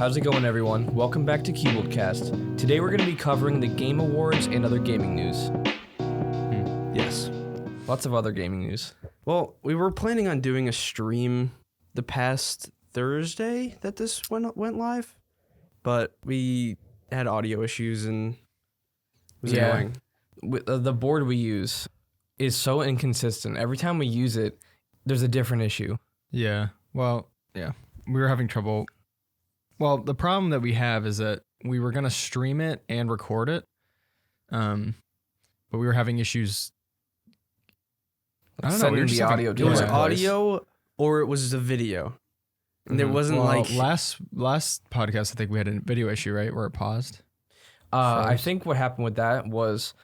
How's it going, everyone? Welcome back to CuboldCast. Today we're going to be covering the Game Awards and other gaming news. Yes. Lots of other gaming news. Well, we were planning on doing a stream the past Thursday that this went live, but we had audio issues and it was annoying. The board we use is so inconsistent. Every time we use it, there's a different issue. Yeah. Well, yeah. We were having trouble. Well, the problem that we have is that we were going to stream it and record it. But we were having issues. I don't know. We were Sending the audio to It was the right place. audio or it was a video. And there wasn't last podcast, I think we had a video issue, right? Where it paused. I think what happened with that was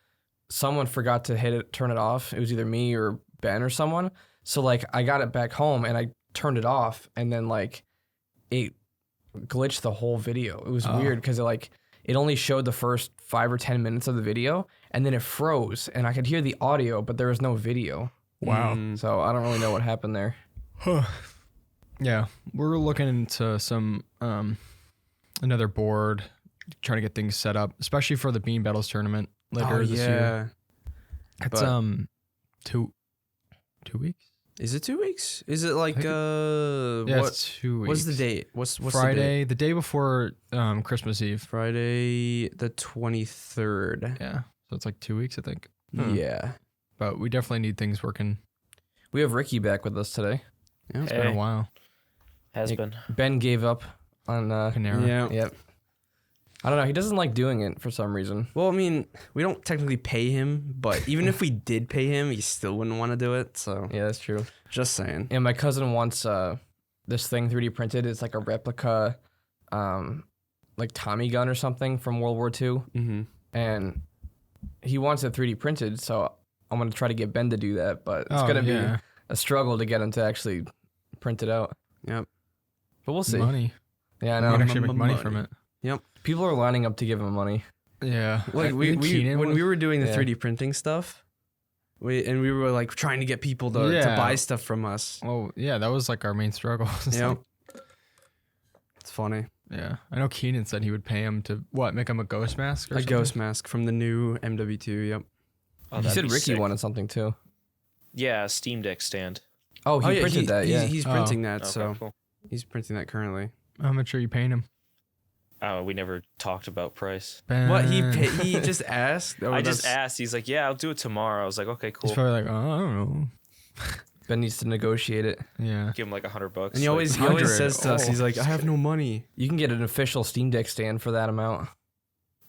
someone forgot to turn it off. It was either me or Ben or someone. So like I got it back home and I turned it off and then like it glitched the whole video. It was weird because it only showed the first 5 or 10 minutes of the video and then it froze and I could hear the audio, but there was no video. Wow. So I don't really know what happened there. Yeah. We're looking into some another board, trying to get things set up, especially for the Bean Battles tournament later this year. It's 2 weeks. Is it 2 weeks? Is it like it's 2 weeks. What's the date? What's Friday, the day before Christmas Eve. Friday the 23rd. Yeah. So it's like 2 weeks, I think. Yeah. But we definitely need things working. We have Ricky back with us today. Yeah. It's been a while. Has been. Ben gave up on Panera. Yeah. Yep. I don't know. He doesn't like doing it for some reason. Well, I mean, we don't technically pay him, but even if we did pay him, he still wouldn't want to do it. So Yeah, that's true. just saying. And my cousin wants this thing 3D printed. It's like a replica, like Tommy gun or something from World War II. Mm-hmm. And he wants it 3D printed, so I'm going to try to get Ben to do that. But it's going to be a struggle to get him to actually print it out. Yep. But we'll see. Money. Yeah, I We know. can actually make money from it. Yep. People are lining up to give him money. Yeah. Like when we were doing the 3D printing stuff, we were like trying to get people to buy stuff from us. Well, yeah, that was like our main struggle. Yep. It's funny. Yeah. I know Keenan said he would pay him to make him a ghost mask or A something? ghost mask from the new MW2. Yep. Oh, He that'd said be Ricky sick. wanted something too. Yeah, a Steam Deck stand. Oh, he printed that, yeah. He's printing that, Okay, so cool. he's printing that currently. How much are you paying him? We never talked about price. What he Ben. he just asked? I just asked. He's like, "Yeah, I'll do it tomorrow." I was like, "Okay, cool." He's probably like, oh, I don't know. Ben needs to negotiate it. Yeah. Give him like $100. And he always says to us, he's like, I have no money. You can get an official Steam Deck stand for that amount.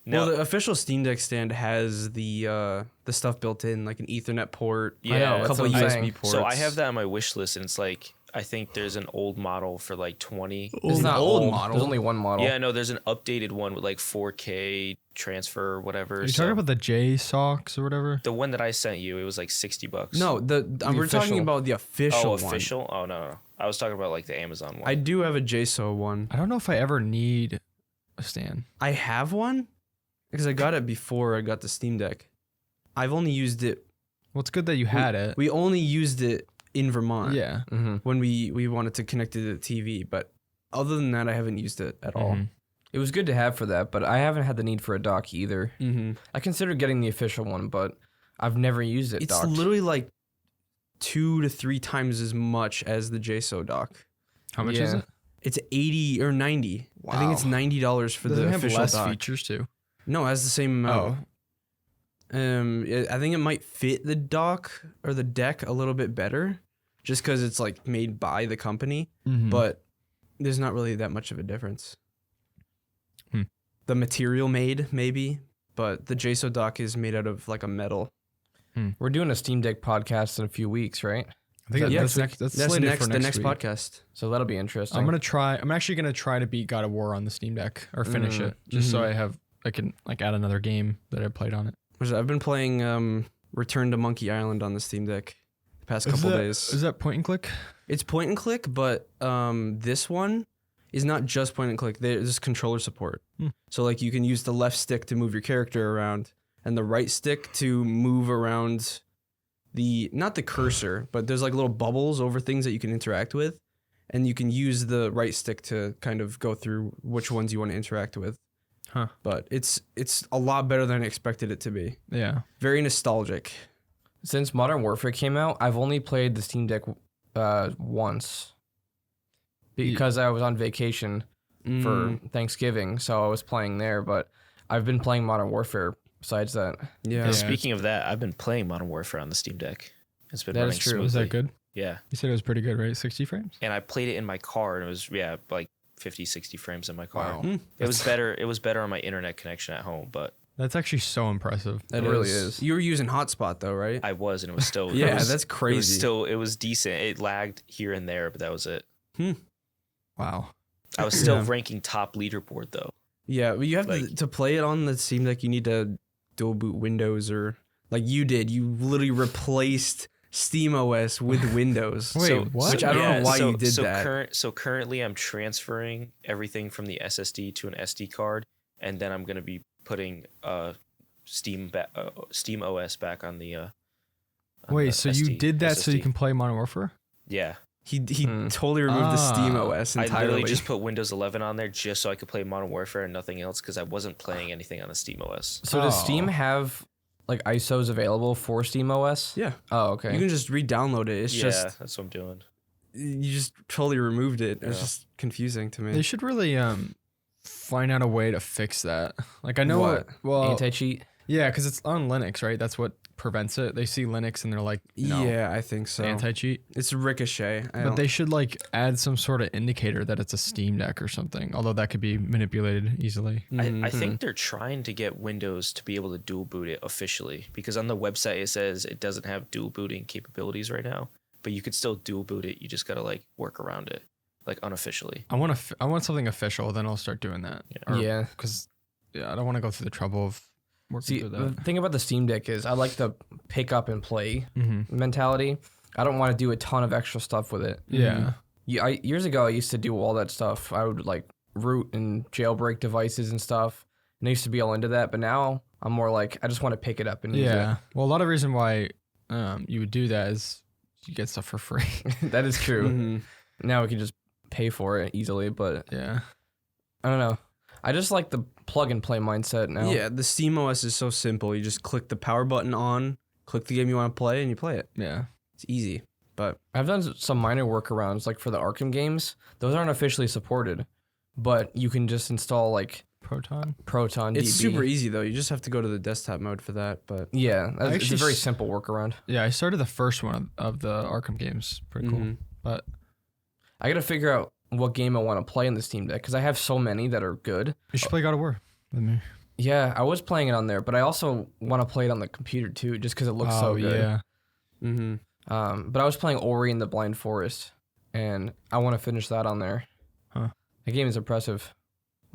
No, Well, the official Steam Deck stand has the stuff built in, like an Ethernet port, Yeah, I know, a that's couple what I'm USB saying. ports. so I have that on my wish list, and it's like I think there's an old model for like 20. It's not old old. model. There's only one model. Yeah, no, there's an updated one with like 4K transfer or whatever. Are you so talking about the J socks or whatever? the one that I sent you? It was like $60. No, we're talking official. about the official one. official? Oh no. I was talking about like the Amazon one. I do have a JSO one. I don't know if I ever need a stand. I have one because I got it before I got the Steam Deck. I've only used it. Well, it's good that you had it. We only used it in Vermont. Yeah. Mm-hmm. When we wanted to connect it to the TV, but other than that, I haven't used it at all. Mhm. It was good to have for that, but I haven't had the need for a dock either. Mm-hmm. I considered getting the official one, but I've never used it It's docked. literally like 2 to 3 times as much as the JSO dock. How much is Yeah. it? It's 80 or 90. I think it's Wow. $90 for Does the it have official less dock. features too? No, it has the same amount. Oh. I think it might fit the dock or the deck a little bit better, just because it's like made by the company. Mhm. But there's not really that much of a difference. Hmm. The material made maybe, but the JSO dock is made out of like a metal. We're doing a Steam Deck podcast in a few weeks, right? I think Yeah, that's slated That's for the next week. podcast. So that'll be interesting. I'm actually gonna try to beat God of War on the Steam Deck or finish it, just so I can like add another game that I played on it. I've been playing Return to Monkey Island on the Steam Deck the past couple days. Is that point and click? It's point and click, but this one is not just point and click. There's controller support. So like you can use the left stick to move your character around and the right stick to move around not the cursor, but there's like little bubbles over things that you can interact with. and you can use the right stick to kind of go through which ones you want to interact with. Huh. But it's a lot better than I expected it to be. Yeah. Very nostalgic. Since Modern Warfare came out, I've only played the Steam Deck once because I was on vacation for Thanksgiving, so I was playing there. But I've been playing Modern Warfare besides that. Yeah. Speaking of that, I've been playing Modern Warfare on the Steam Deck. It's been running smoothly. Was that good? Yeah. You said it was pretty good, right? 60 frames? And I played it in my car, and it was like 50, 60 frames in my car. Wow. It was better. It was better on my internet connection at home, but That's actually so impressive. It really is. You were using hotspot though, right? I was, and it was still that's crazy. It was decent. It lagged here and there, but that was it. Wow. I was still ranking top leaderboard though. Yeah, but you have Like- to play it on the Steam Deck. You need to dual boot Windows, or like you did. You literally replaced Steam OS with Windows. Wait, what? Which I don't know why you did that. Currently, I'm transferring everything from the SSD to an SD card, and then I'm gonna be putting Steam OS back on the. Wait, so you did that so you SSD. can play Modern Warfare? Yeah, He totally removed the Steam OS I entirely. literally just put Windows 11 on there just so I could play Modern Warfare and nothing else because I wasn't playing anything on the Steam OS. So does Steam have like ISOs available for Steam OS? Yeah. Oh, okay. You can just re-download it. It's Yeah, just that's what I'm doing. you just totally removed it. It's just confusing to me. They should really find out a way to fix that. Like I know What? well Anti-cheat? yeah, because it's on Linux, right? That's what prevents it. They see Linux and they're like, no, Yeah, I think so. anti-cheat. It's Ricochet. But they should like add some sort of indicator that it's a Steam Deck or something. Although that could be manipulated easily. I think they're trying to get Windows to be able to dual boot it officially because on the website it says it doesn't have dual booting capabilities right now, but you could still dual boot it. You just gotta like work around it, like unofficially. I want something official. Then I'll start doing that. Yeah. Because I don't want to go through the trouble of working See, through the that. thing about the Steam Deck is I like the pick up and play Mm-hmm. mentality. I don't want to do a ton of extra stuff with it. Yeah. Years ago, I used to do all that stuff. I would like root and jailbreak devices and stuff. And I used to be all into that. But now I'm more like, I just want to pick it up and use Yeah. Well, a lot of reason why you would do that is you get stuff for free. it. That is true. Mhm. Now we can just pay for it easily. But Yeah. I don't know. I just like the plug and play mindset now. Yeah, the Steam OS is so simple. You just click the power button on, click the game you want to play, and you play it. Yeah. It's easy. But I've done some minor workarounds, like for the Arkham games. Those aren't officially supported, but you can just install like Proton. it's DB. super easy though. You just have to go to the desktop mode for that. But Yeah, it's a actually very s- simple workaround. Yeah, I started the first one of the Arkham games. Pretty cool. Mhm. But I got to figure out what game I want to play in the Steam Deck because I have so many that are good. you should play God of War with me. Yeah, I was playing it on there, but I also want to play it on the computer too, just because it looks so good. Yeah. But I was playing Ori and the Blind Forest, and I want to finish that on there. Huh. The game is impressive.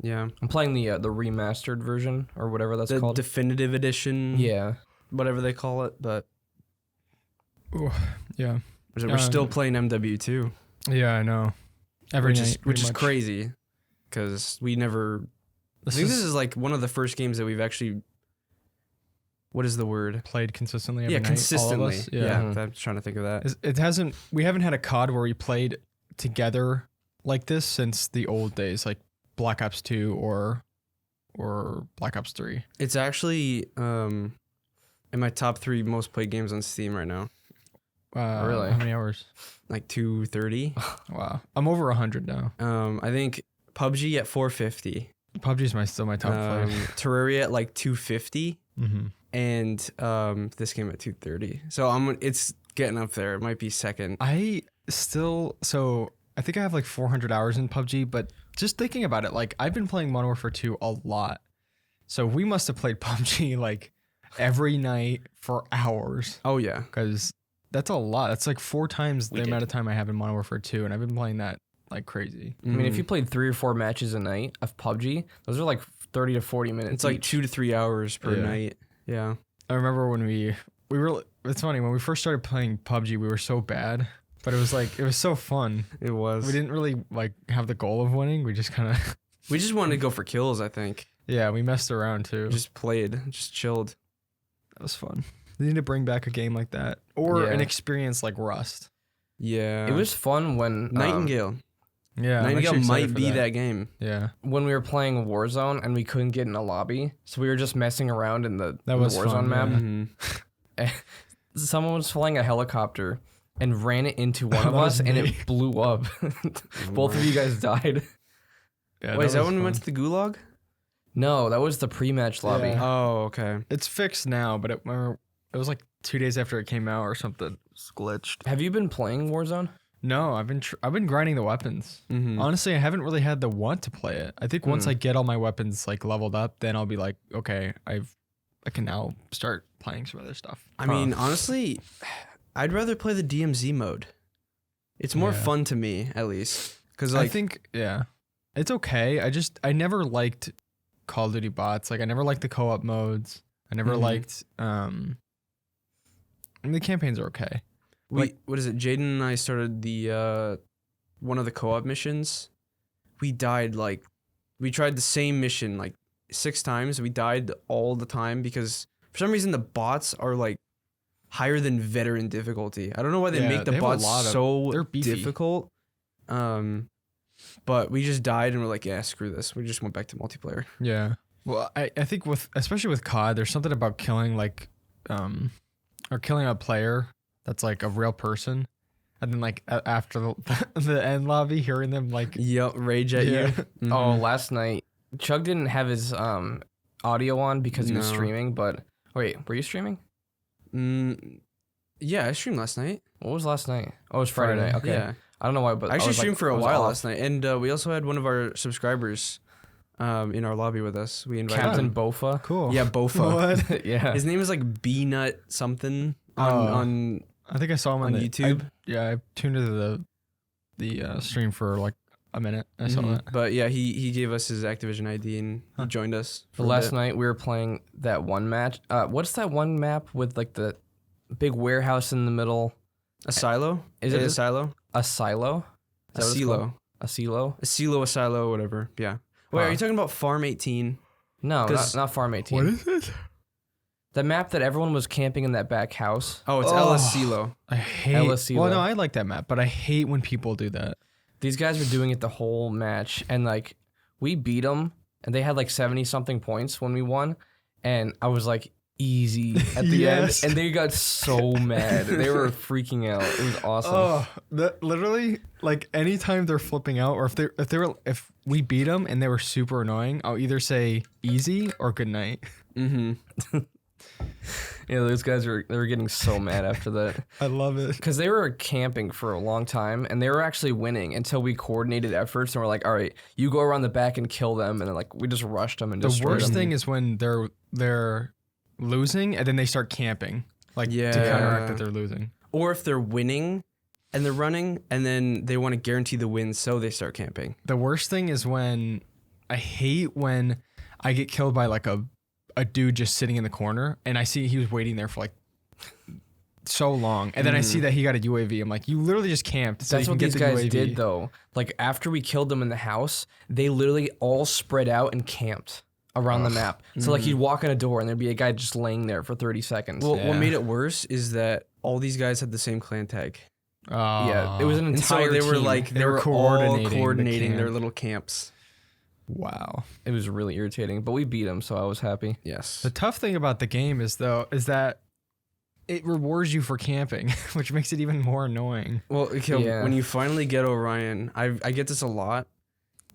yeah, I'm playing the remastered version or whatever that's the called. definitive edition. Yeah. whatever they call it. But Ooh, yeah. we're still playing MW2, Yeah, I know. Every night, which is pretty much. crazy because we never. I think this is like one of the first games that we've actually. What is the word? played consistently every Yeah, night. consistently. All of us. Yeah, Mhm. I'm trying to think of that. It hasn't. We haven't had a COD where we played together like this since the old days, like Black Ops 2 or Black Ops 3. It's actually in my top 3 most played games on Steam right now. Really? How many hours? Like 230. Wow. I'm over 100 now. I think PUBG at 450. PUBG's still my top player. Terraria at like 250, Mm-hmm. and this game at 230. So it's getting up there. It might be second. I think I have like 400 hours in PUBG, but just thinking about it, like I've been playing Modern Warfare 2 a lot. So we must have played PUBG like every night for hours Oh yeah. because that's a lot. That's like 4 times We the amount did. of time I have in Modern Warfare 2, and I've been playing that like crazy. I mean, if you played 3 or 4 matches a night of PUBG, those are like 30 to 40 minutes. it's like each. 2 to 3 hours per Yeah. night. Yeah. I remember when we were. It's funny when we first started playing PUBG, we were so bad, but it was so fun. It was. We didn't really like have the goal of winning. We just kind of We just wanted to go for kills. I think. yeah, we messed around too. Just played. Just chilled. That was fun. They need to bring back a game like that or Yeah. an experience like Rust. Yeah. It was fun when Nightingale. Yeah, I'm Nightingale actually excited might for be that. that game. Yeah, when we were playing Warzone and we couldn't get in a lobby, so we were just messing around in the Warzone fun, map. yeah. Mhm. Someone was flying a helicopter and ran it into one of That was us, and me. it blew up. Both of you guys died. Yeah, Wait, is that was when we fun. went to the Gulag? No, that was the pre-match lobby. Yeah. Oh, okay. It's fixed now, but it was like 2 days after it came out or something. It's glitched. Have you been playing Warzone? No, I've been grinding the weapons. Mhm. Honestly, I haven't really had the want to play it. I think once I get all my weapons like leveled up, then I'll be like, okay, I can now start playing some other stuff. I mean, honestly, I'd rather play the DMZ mode. It's more Yeah. fun to me, at least. Because, like, I think, yeah, it's okay. I never liked Call of Duty bots. Like, I never liked the co-op modes. I never Mhm. liked, the campaigns are okay. what is it? Jaden and I started the one of the co-op missions. We died we tried the same mission like 6 times. We died all the time because for some reason the bots are like higher than veteran difficulty. I don't know why they Yeah, make the they have a bots lot of- so they're beefy. difficult. But we just died and we're like, yeah, screw this. We just went back to multiplayer. Yeah. Well, I think especially with COD, there's something about killing or killing a player that's like a real person, and then like after the end lobby, hearing them like Yep, rage at Yeah. you. Oh, Mhm. last night Chug didn't have his audio on because he was No. streaming. But wait, were you streaming? Yeah, I streamed last night. What was last night? Oh, it was Friday night. Okay, Yeah. I don't know why, but I actually was, like, streamed for a I was while off. last night, and we also had one of our subscribers in our lobby with us. We invited Captain him. Bofa. cool. Yeah, Bofa. What? Yeah. His name is like B-Nut something Oh. on I think I saw him on on the, YouTube. I tuned into the stream for like a minute. I saw Mhm. that. But yeah, he gave us his Activision ID and he joined us. But last night we were playing that one match. What's that one map with like the big warehouse in the middle? A silo? Is it a just- silo? A silo? A Is that what it's silo. called? A silo? A silo, a silo, whatever. Yeah. Wait, Huh. are you talking about Farm 18? No, 'Cause- not Farm 18. is it? The map that everyone was camping in that back house. Oh, it's Oh. Ellis Silo. I hate. LSC Well, no, though. I like that map, but I hate when people do that. These guys were doing it the whole match, and like we beat them, and they had like 70 something points when we won, and I was like easy at the Yes. end, and they got so mad. They were freaking out. It was awesome. Oh, that literally like anytime they're flipping out, or if we beat them and they were super annoying, I'll either say easy or good night. Mm-hmm. Yeah, those guys they were getting so mad after that. I love it. Because they were camping for a long time, and they were actually winning until we coordinated efforts, and we're like, all right, you go around the back and kill them, and then like we just rushed them and The destroyed worst them. thing is when they're losing and then they start camping, like to Yeah. counteract that they're losing. Or if they're winning and they're running and then they want to guarantee the win, so they start camping. The worst thing is when I hate when I get killed by like a dude just sitting in the corner and I see he was waiting there for like so long, and then I see that he got a UAV. I'm like, you literally just camped. So That's you what can these get the guys UAV. did, though. Like, after we killed them in the house, they literally all spread out and camped around the map. So, like, you'd walk in a door, and there'd be a guy just laying there for 30 seconds. Well, Yeah. what made it worse is that all these guys had the same clan tag. Yeah, it was an And so entire they were team. like, They they were were coordinating all the coordinating their camp. little camps. wow. It was really irritating, but we beat them, so I was happy. Yes. The tough thing about the game is that it rewards you for camping, which makes it even more annoying. Well, okay, Yeah. when you finally get Orion, I get this a lot.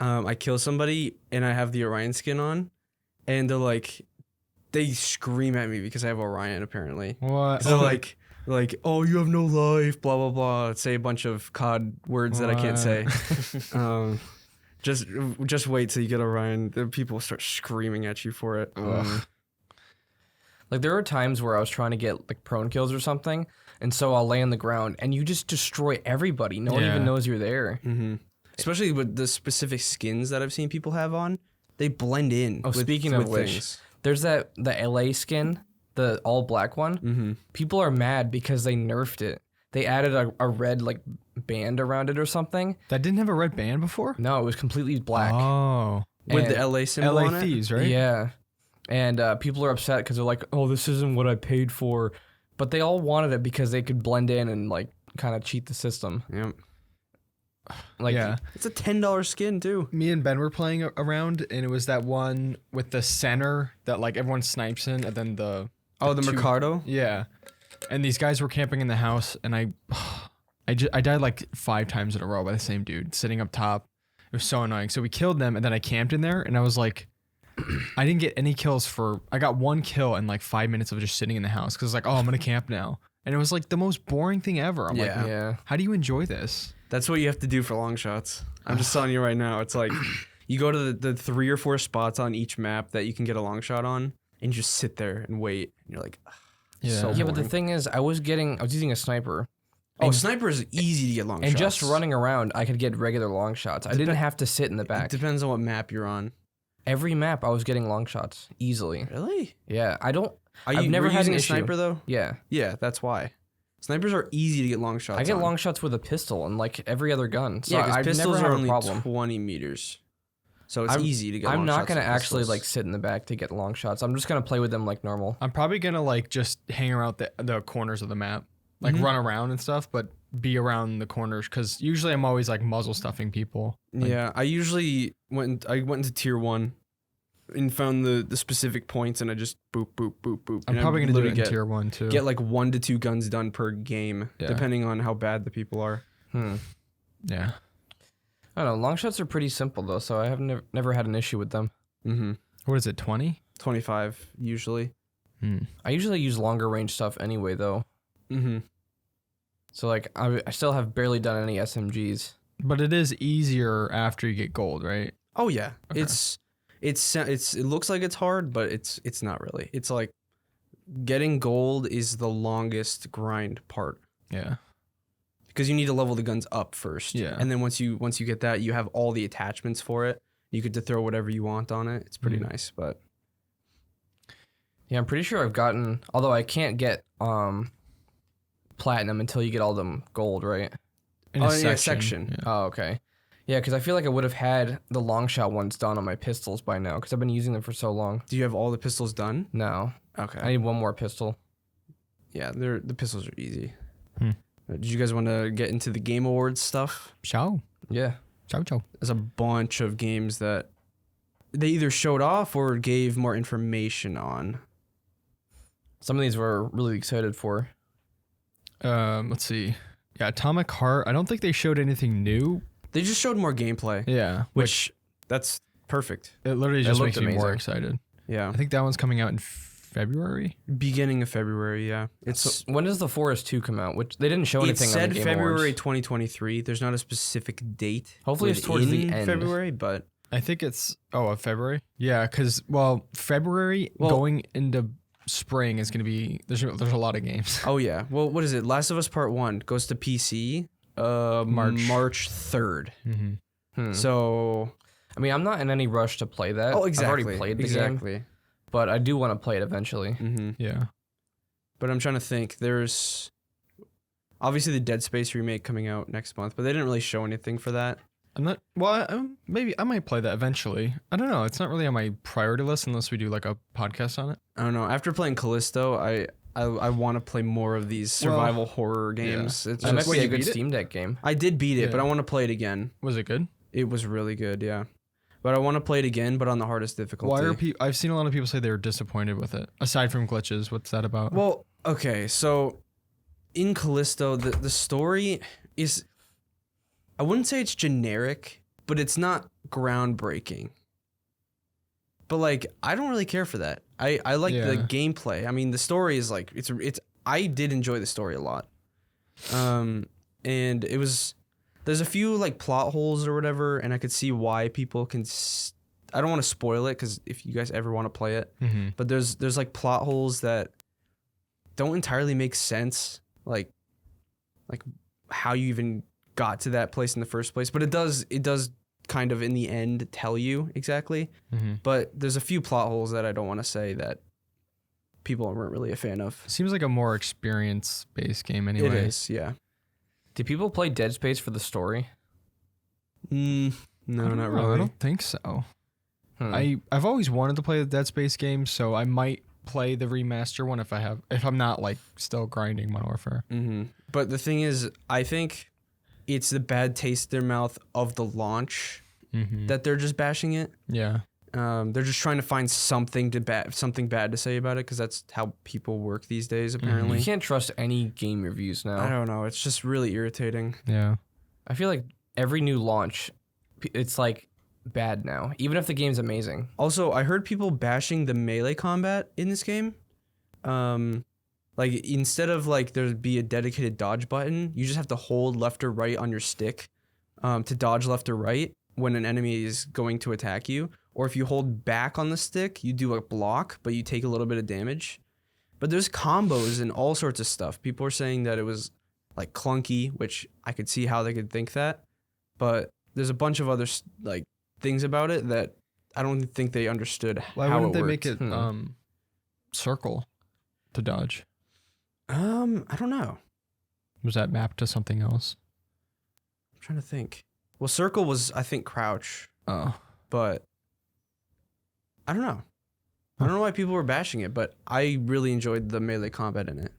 I kill somebody and I have the Orion skin on, and they're like, they scream at me because I have Orion apparently. What? So like, oh, you have no life, blah blah blah. Say a bunch of COD words that I can't say. Just wait till you get Orion. The people start screaming at you for it. Like, there were times where I was trying to get, like, prone kills or something, and so I'll lay on the ground, and you just destroy everybody. No one Yeah. even knows you're there. Mm-hmm. Especially with the specific skins that I've seen people have on, they blend in. Oh, speaking of which, things. there's the LA skin, the all-black one. Mm-hmm. People are mad because they nerfed it. They added a red, like, band around it or something. That didn't have a red band before? No, it was completely black. Oh. With And- the LA symbol LA on it. Thieves, right? Yeah. And people are upset because they're like, oh, this isn't what I paid for. But they all wanted it because they could blend in and, like, kind of cheat the system. Yep. Like, yeah. It's a $10 skin too. Me and Ben were playing around, and it was that one with the center that like everyone snipes in, and then the The Mercado? yeah, and these guys were camping in the house, and I died like 5 times in a row by the same dude sitting up top. It was so annoying. So we killed them, and then I camped in there, and I was like, I didn't get any kills I got 1 kill in like 5 minutes of just sitting in the house because like, oh, I'm gonna camp now, and it was like the most boring thing ever. I'm like, yeah. how do you enjoy this? That's what you have to do for long shots. I'm just telling you right now. It's like you go to the 3 or 4 spots on each map that you can get a long shot on, and you just sit there and wait. And you're like, Yeah. so Yeah, but the boring. thing is, I was using a sniper. Oh, sniper is easy to get long shots. And just running around, I could get regular long shots. I didn't have to sit in the It back. depends on what map you're on. Every map, I was getting long shots easily. Really? Yeah, I don't. I've never had using an a issue. sniper though. Yeah, Yeah, that's why. Snipers are easy to get long shots. I get on. long shots with a pistol and like every other gun. So Yeah, because I've pistols never are had a only problem. 20 meters, so it's I'm- easy to get. I'm long not shots gonna with actually pistols. like sit in the back to get long shots. I'm just gonna play with them like normal. I'm probably gonna like just hang around the corners of the map, like Mhm. run around and stuff, but be around the corners because usually I'm always like muzzle stuffing people. Like, Yeah, I usually went into tier 1 and found the specific points, and I just boop boop boop boop. I'm and probably I gonna do it literally in tier 1 too. get like 1 to 2 guns done per game, Yeah. depending on how bad the people are. Yeah. I don't know. Long shots are pretty simple though, so I have never had an issue with them. Mm-hmm. What is it? 20? 25 usually. I usually use longer range stuff anyway though. Mm-hmm. So like I still have barely done any SMGs. But it is easier after you get gold, right? Oh yeah, Okay. it looks like it's hard, but it's not really. It's like getting gold is the longest grind part Yeah. because you need to level the guns up first. Yeah. and then once you get that, you have all the attachments for it. You get to throw whatever you want on it. It's pretty nice, but Yeah, I'm pretty sure I've gotten. Although I can't get platinum until you get all them gold, right? In yeah, section. Yeah. Oh, okay. Yeah, because I feel like I would have had the long shot ones done on my pistols by now because I've been using them for so long. do you have all the pistols done? No, Okay. I need one more pistol. Yeah, the pistols are easy. Hmm. Did you guys want to get into the Game Awards stuff? Ciao. Yeah. Ciao, ciao. There's a bunch of games that they either showed off or gave more information on. Some of these we're really excited for. Let's see. Yeah, Atomic Heart. I don't think they showed anything new. They just showed more gameplay, Yeah. which that's perfect. It literally just looked makes me more amazing. excited. Yeah. I think that one's coming out in February. Beginning of February, yeah. It's So when does the Forest 2 come out? Which they didn't show it anything on said the Game February Awards. 2023. There's not a specific date. Hopefully it's towards the within end. February, but I think it's of February. Yeah, because February Well- going into spring is gonna be there's a lot of games. oh yeah. Well, what is it? Last of Us Part 1 goes to PC March 3rd. Mm-hmm. So I mean, I'm not in any rush to play that. oh exactly. I've already played the game, exactly. but I do want to play it eventually. Mm-hmm. Yeah. But I'm trying to think. There's obviously the Dead Space remake coming out next month, but they didn't really show anything for that. I'm not. Well, maybe I might play that eventually. I don't know. It's not really on my priority list unless we do like a podcast on it. I don't know. After playing Callisto, I want to play more of these survival horror games. It's That might just, be Wait, a you good beat it? Steam Deck game. I did beat it, Yeah. but I want to play it again. Was it good? It was really good, yeah. But I want to play it again, but on the hardest difficulty. Why are people? I've seen a lot of people say they were disappointed with it. Aside from glitches, what's that about? Well, okay, so in Callisto, the story is, I wouldn't say it's generic, but it's not groundbreaking. But like, I don't really care for that. I like the Yeah. gameplay. I mean, the story is like it's. I did enjoy the story a lot. And it was. There's a few like plot holes or whatever, and I could see why people can. I don't want to spoil it because if you guys ever want to play it, Mm-hmm. but there's like plot holes that don't entirely make sense, like how you even got to that place in the first place. But it does kind of in the end tell you exactly. Mm-hmm. But there's a few plot holes that I don't want to say that people weren't really a fan of. Seems like a more experience-based game anyway. It is, yeah. Do people play Dead Space for the story? No, I don't not know. really. I don't think so. Hmm. I've always wanted to play the Dead Space game, so I might play the remaster one if I'm not like still grinding Modern Warfare. Mm-hmm. But the thing is, I think it's the bad taste in their mouth of the launch that they're just bashing it. Yeah. They're just trying to find something bad to say about it because that's how people work these days. Apparently, You can't trust any game reviews now. I don't know. It's just really irritating. Yeah. I feel like every new launch, it's like bad now, even if the game's amazing. Also, I heard people bashing the melee combat in this game. Like instead of like there'd be a dedicated dodge button, you just have to hold left or right on your stick to dodge left or right when an enemy is going to attack you. Or if you hold back on the stick, you do a block, but you take a little bit of damage. But there's combos and all sorts of stuff. People are saying that it was like clunky, which I could see how they could think that. But there's a bunch of other like things about it that I don't think they understood Why how wouldn't it they worked. make it circle to dodge? I don't know. Was that mapped to something else? I'm trying to think. Well, circle was, I think, crouch, Oh. but I don't know. I don't know why people were bashing it, but I really enjoyed the melee combat in it.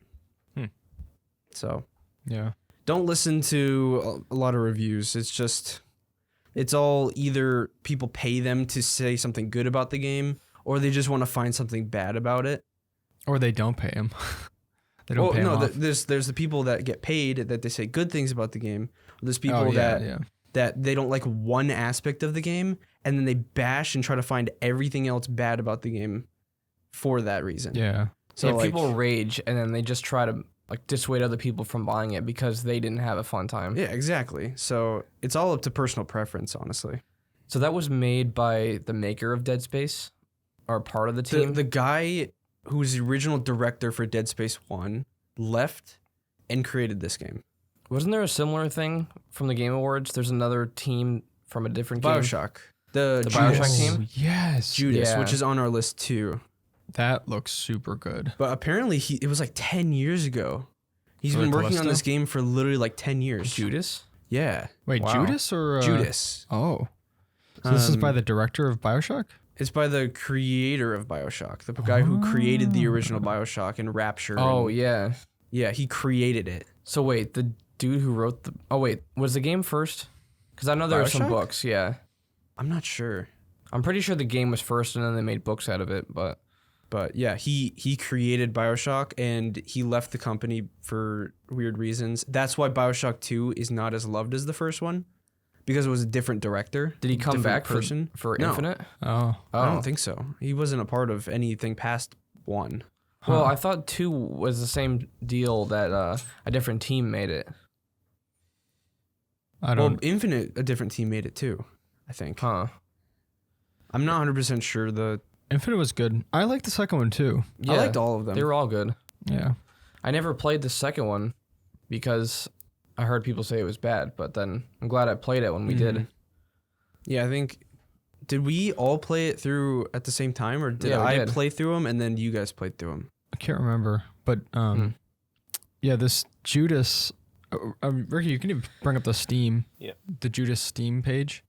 So, Yeah. don't listen to a lot of reviews. It's all either people pay them to say something good about the game, or they just want to find something bad about it. Or they don't pay him. They don't pay him off. there's the people that get paid that they say good things about the game. There's people that they don't like one aspect of the game, and then they bash and try to find everything else bad about the game for that reason. Yeah. So like, people rage and then they just try to like dissuade other people from buying it because they didn't have a fun time. Yeah, exactly. So it's all up to personal preference, honestly. So that was made by the maker of Dead Space, or part of the team. The guy who was the original director for Dead Space 1 left and created this game. Wasn't there a similar thing from the Game Awards? There's another team from a different game. BioShock. The BioShock team? Oh, yes. Judas, Yeah. which is on our list too. That looks super good. But apparently it was like 10 years ago. He's been working on this game for literally like 10 years. Judas? Yeah. Wait, Wow. Judas or Judas. Oh. So this is by the director of BioShock? It's by the creator of BioShock, the guy who created the original BioShock and Rapture. Oh, and, yeah. yeah, he created it. So wait, the dude who wrote the... Oh, wait. Was the game first? Because I know there were some BioShock? books, yeah. I'm not sure. I'm pretty sure the game was first and then they made books out of it, but... But yeah, he created BioShock and he left the company for weird reasons. That's why BioShock 2 is not as loved as the first one, because it was a different director. Did he come different back person. for No. Infinite? Oh. I don't think so. He wasn't a part of anything past 1. Well, I thought 2 was the same deal that a different team made it. I Well, don't. Infinite, a different team made it too, I think. Huh. I'm not 100% sure. Infinite was good. I like the second one too. Yeah, I liked all of them. they were all good. Yeah. I never played the second one because I heard people say it was bad, but then I'm glad I played it when we did. Yeah, I think. Did we all play it through at the same time, or did Yeah, we I did. play through them and then you guys played through them? I can't remember. But yeah, this Judas. Ricky, you can even bring up the Steam. Yeah. The Judas Steam page.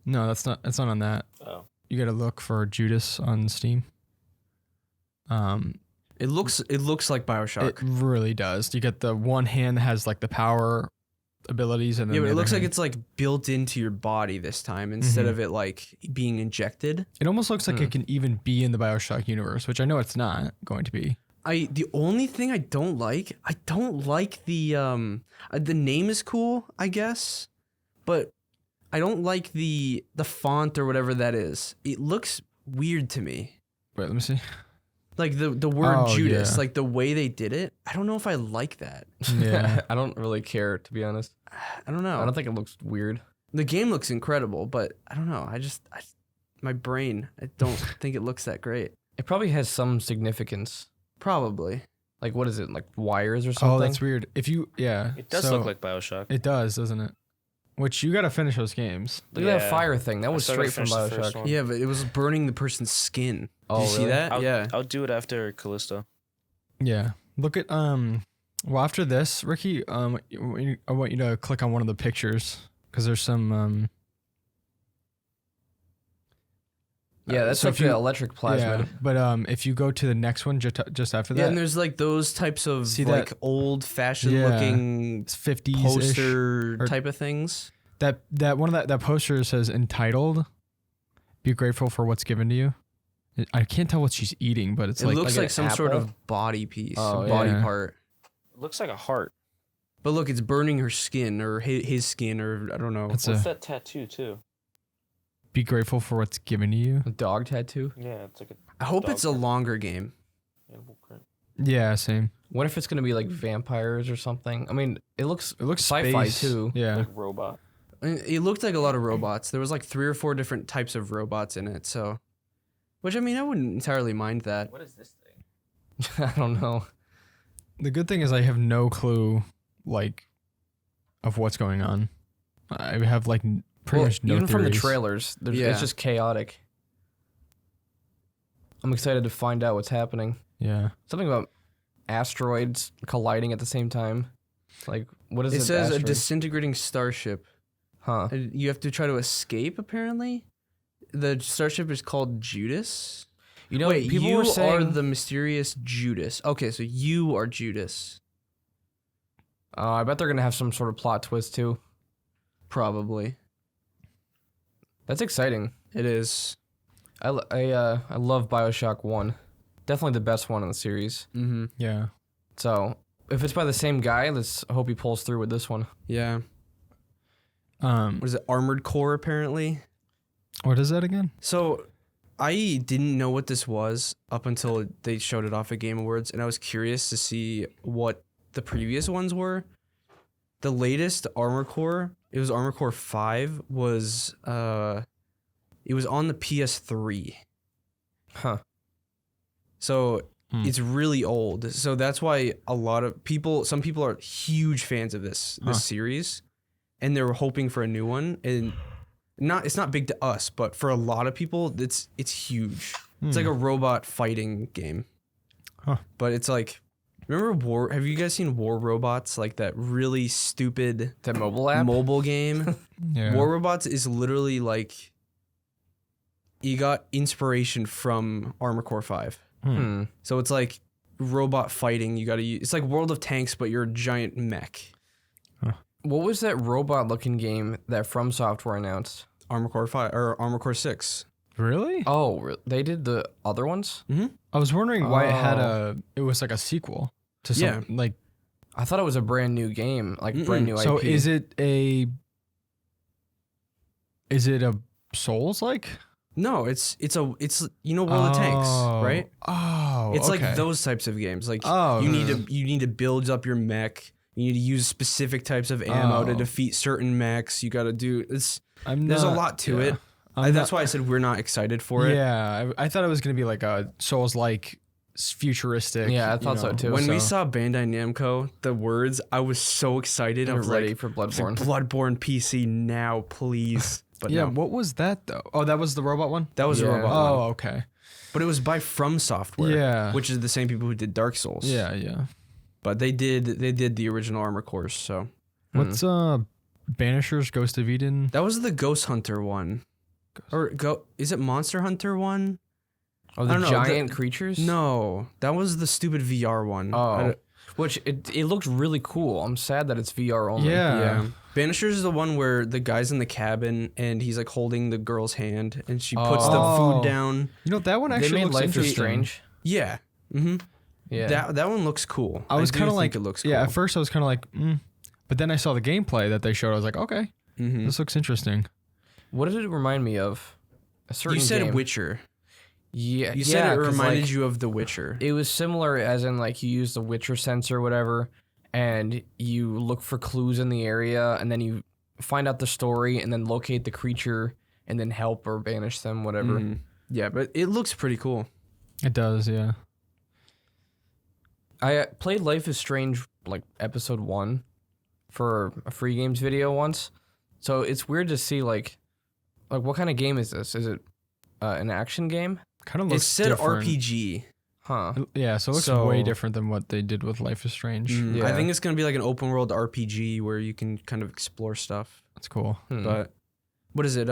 No, that's not. It's not on that. Oh. You got to look for Judas on Steam. It looks like BioShock. It really does. You get the one hand that has like the power abilities, and then Yeah, but the it other looks like hand- it's like built into your body this time instead of it like being injected. It almost looks like it can even be in the BioShock universe, which I know it's not going to be. The only thing I don't like the name is cool, I guess, but I don't like the font or whatever that is. It looks weird to me. Wait, let me see. Like the word Oh, Judas, yeah. like the way they did it. I don't know if I like that. Yeah. I don't really care, to be honest. I don't know. I don't think it looks weird. The game looks incredible, but I don't know. My brain, I don't think it looks that great. It probably has some significance. Probably. Like, what is it? Like wires or something? Oh, that's weird. If you, yeah. It does so look like BioShock. It does, doesn't it? Which you got to finish those games. Look at that Yeah. fire thing. That I was still gotta straight from finish the first BioShock. one. Yeah, but it was burning the person's skin. Oh, Did you see really? that? Yeah. I'll do it after Callisto. Yeah. Look at well, after this, Ricky, I want you to click on one of the pictures because there's some Yeah, that's so like if you- the electric plasmid. Yeah, but if you go to the next one just after that, Yeah, and there's like those types of See like that- old-fashioned Yeah. looking it's 50s poster or- type of things. That one of that poster says entitled, "Be grateful for what's given to you." I can't tell what she's eating, but it's It looks like like an some sort apple? of body piece, Oh, a body yeah. part. It looks like a heart. But look, it's burning her skin or his skin or I don't know. It's What's a that tattoo too? be grateful for what's given to you. A dog tattoo. Yeah, it's like a I hope it's a dog longer game. animal print. Yeah, same. What if it's gonna be like vampires or something? I mean, it looks sci-fi space. too. Yeah, Like robot. It looked like a lot of robots. There was like 3 or 4 different types of robots in it. So, which I mean, I wouldn't entirely mind that. What is this thing? I don't know. the good thing is I have no clue like of what's going on. I have like pretty much no even from the theories. trailers, Yeah. it's just chaotic. I'm excited to find out what's happening. Yeah, Something about asteroids colliding at the same time. Like, what is it? It says a asteroid? disintegrating starship. Huh. You have to try to escape. Apparently, the starship is called Judas. You know, Wait, people you were saying are the mysterious Judas. Okay, so you are Judas. I bet they're gonna have some sort of plot twist too. Probably. That's exciting. It is. I love BioShock 1. Definitely the best one in the series. Mm-hmm. yeah. So if it's by the same guy, let's hope he pulls through with this one. Yeah. What is it? Armored Core, apparently. What is that again? So, I didn't know what this was up until they showed it off at Game Awards, and I was curious to see what the previous ones were. The latest Armored Core, it was Armored Core 5, was it was on the PS3. Huh. So Hmm. it's really old. So that's why some people are huge fans of this Huh. series, and they're hoping for a new one. And it's not big to us, but for a lot of people, it's huge. It's like a robot fighting game. Huh. But it's like, remember have you guys seen War Robots? Like that really stupid That mobile app? mobile game? Yeah. War Robots is literally like, you got inspiration from Armored Core 5. Hmm. So it's like robot fighting. You got to use. It's like World of Tanks, but you're a giant mech. What was that robot-looking game that From Software announced? Armored Core 5 or Armored Core 6. Really? Oh, they did the other ones? I was wondering why Oh. it was like a sequel to some Yeah. like. I thought it was a brand new game, like brand new So IP. is it a Souls like? No, it's World of Tanks, right? Oh, It's okay. like those types of games. Like Oh, you need to build up your mech. You need to use specific types of ammo to Oh. defeat certain mechs. You got to do there's a lot to it. I'm That's not- why I said we're not excited for it. Yeah, I thought it was gonna be like a Souls like futuristic. Yeah, I thought so too. When we so- saw Bandai Namco, the words, I was so excited. I I'm was ready like, for I was like, Bloodborne. Bloodborne PC now, please. But Yeah, no, what was that though? Oh, that was the robot one. that was a Yeah. robot Oh, one. okay. But it was by From Software, Yeah. which is the same people who did Dark Souls. Yeah, yeah. But they did the original Armor Cores, so What's Banisher's Ghost of Eden? that was the Ghost Hunter one. Is it Monster Hunter one? Oh, I the don't know, giant creatures? No, that was the stupid VR one. I Oh. don't- Which it looked really cool. I'm sad that it's VR only. Yeah. Banishers is the one where the guy's in the cabin and he's like holding the girl's hand and she puts the Oh. food down. You know that one They actually made looks Life is interesting. Strange. Yeah. Mm-hmm. Yeah. That one looks cool. I was do kind of think like, it looks cool. yeah. At first, I was kind of like, but then I saw the gameplay that they showed. I was like, okay, Mhm. this looks interesting. What did it remind me of? A certain You said game. Witcher. Yeah. You said it 'cause, reminded like, you of The Witcher. It was similar, as in like you use the Witcher sensor, or whatever, and you look for clues in the area, and then you find out the story, and then locate the creature, and then help or banish them, whatever. Mhm. Yeah, but it looks pretty cool. It does, yeah. I played Life is Strange like episode 1 for a free games video once, so it's weird to see like what kind of game is this? Is it an action game? Kind of It looks said different. RPG. Huh. Yeah, so it looks So- way different than what they did with Life is Strange. Yeah. I think it's gonna be like an open world RPG where you can kind of explore stuff. That's cool. Hmm. But what is it?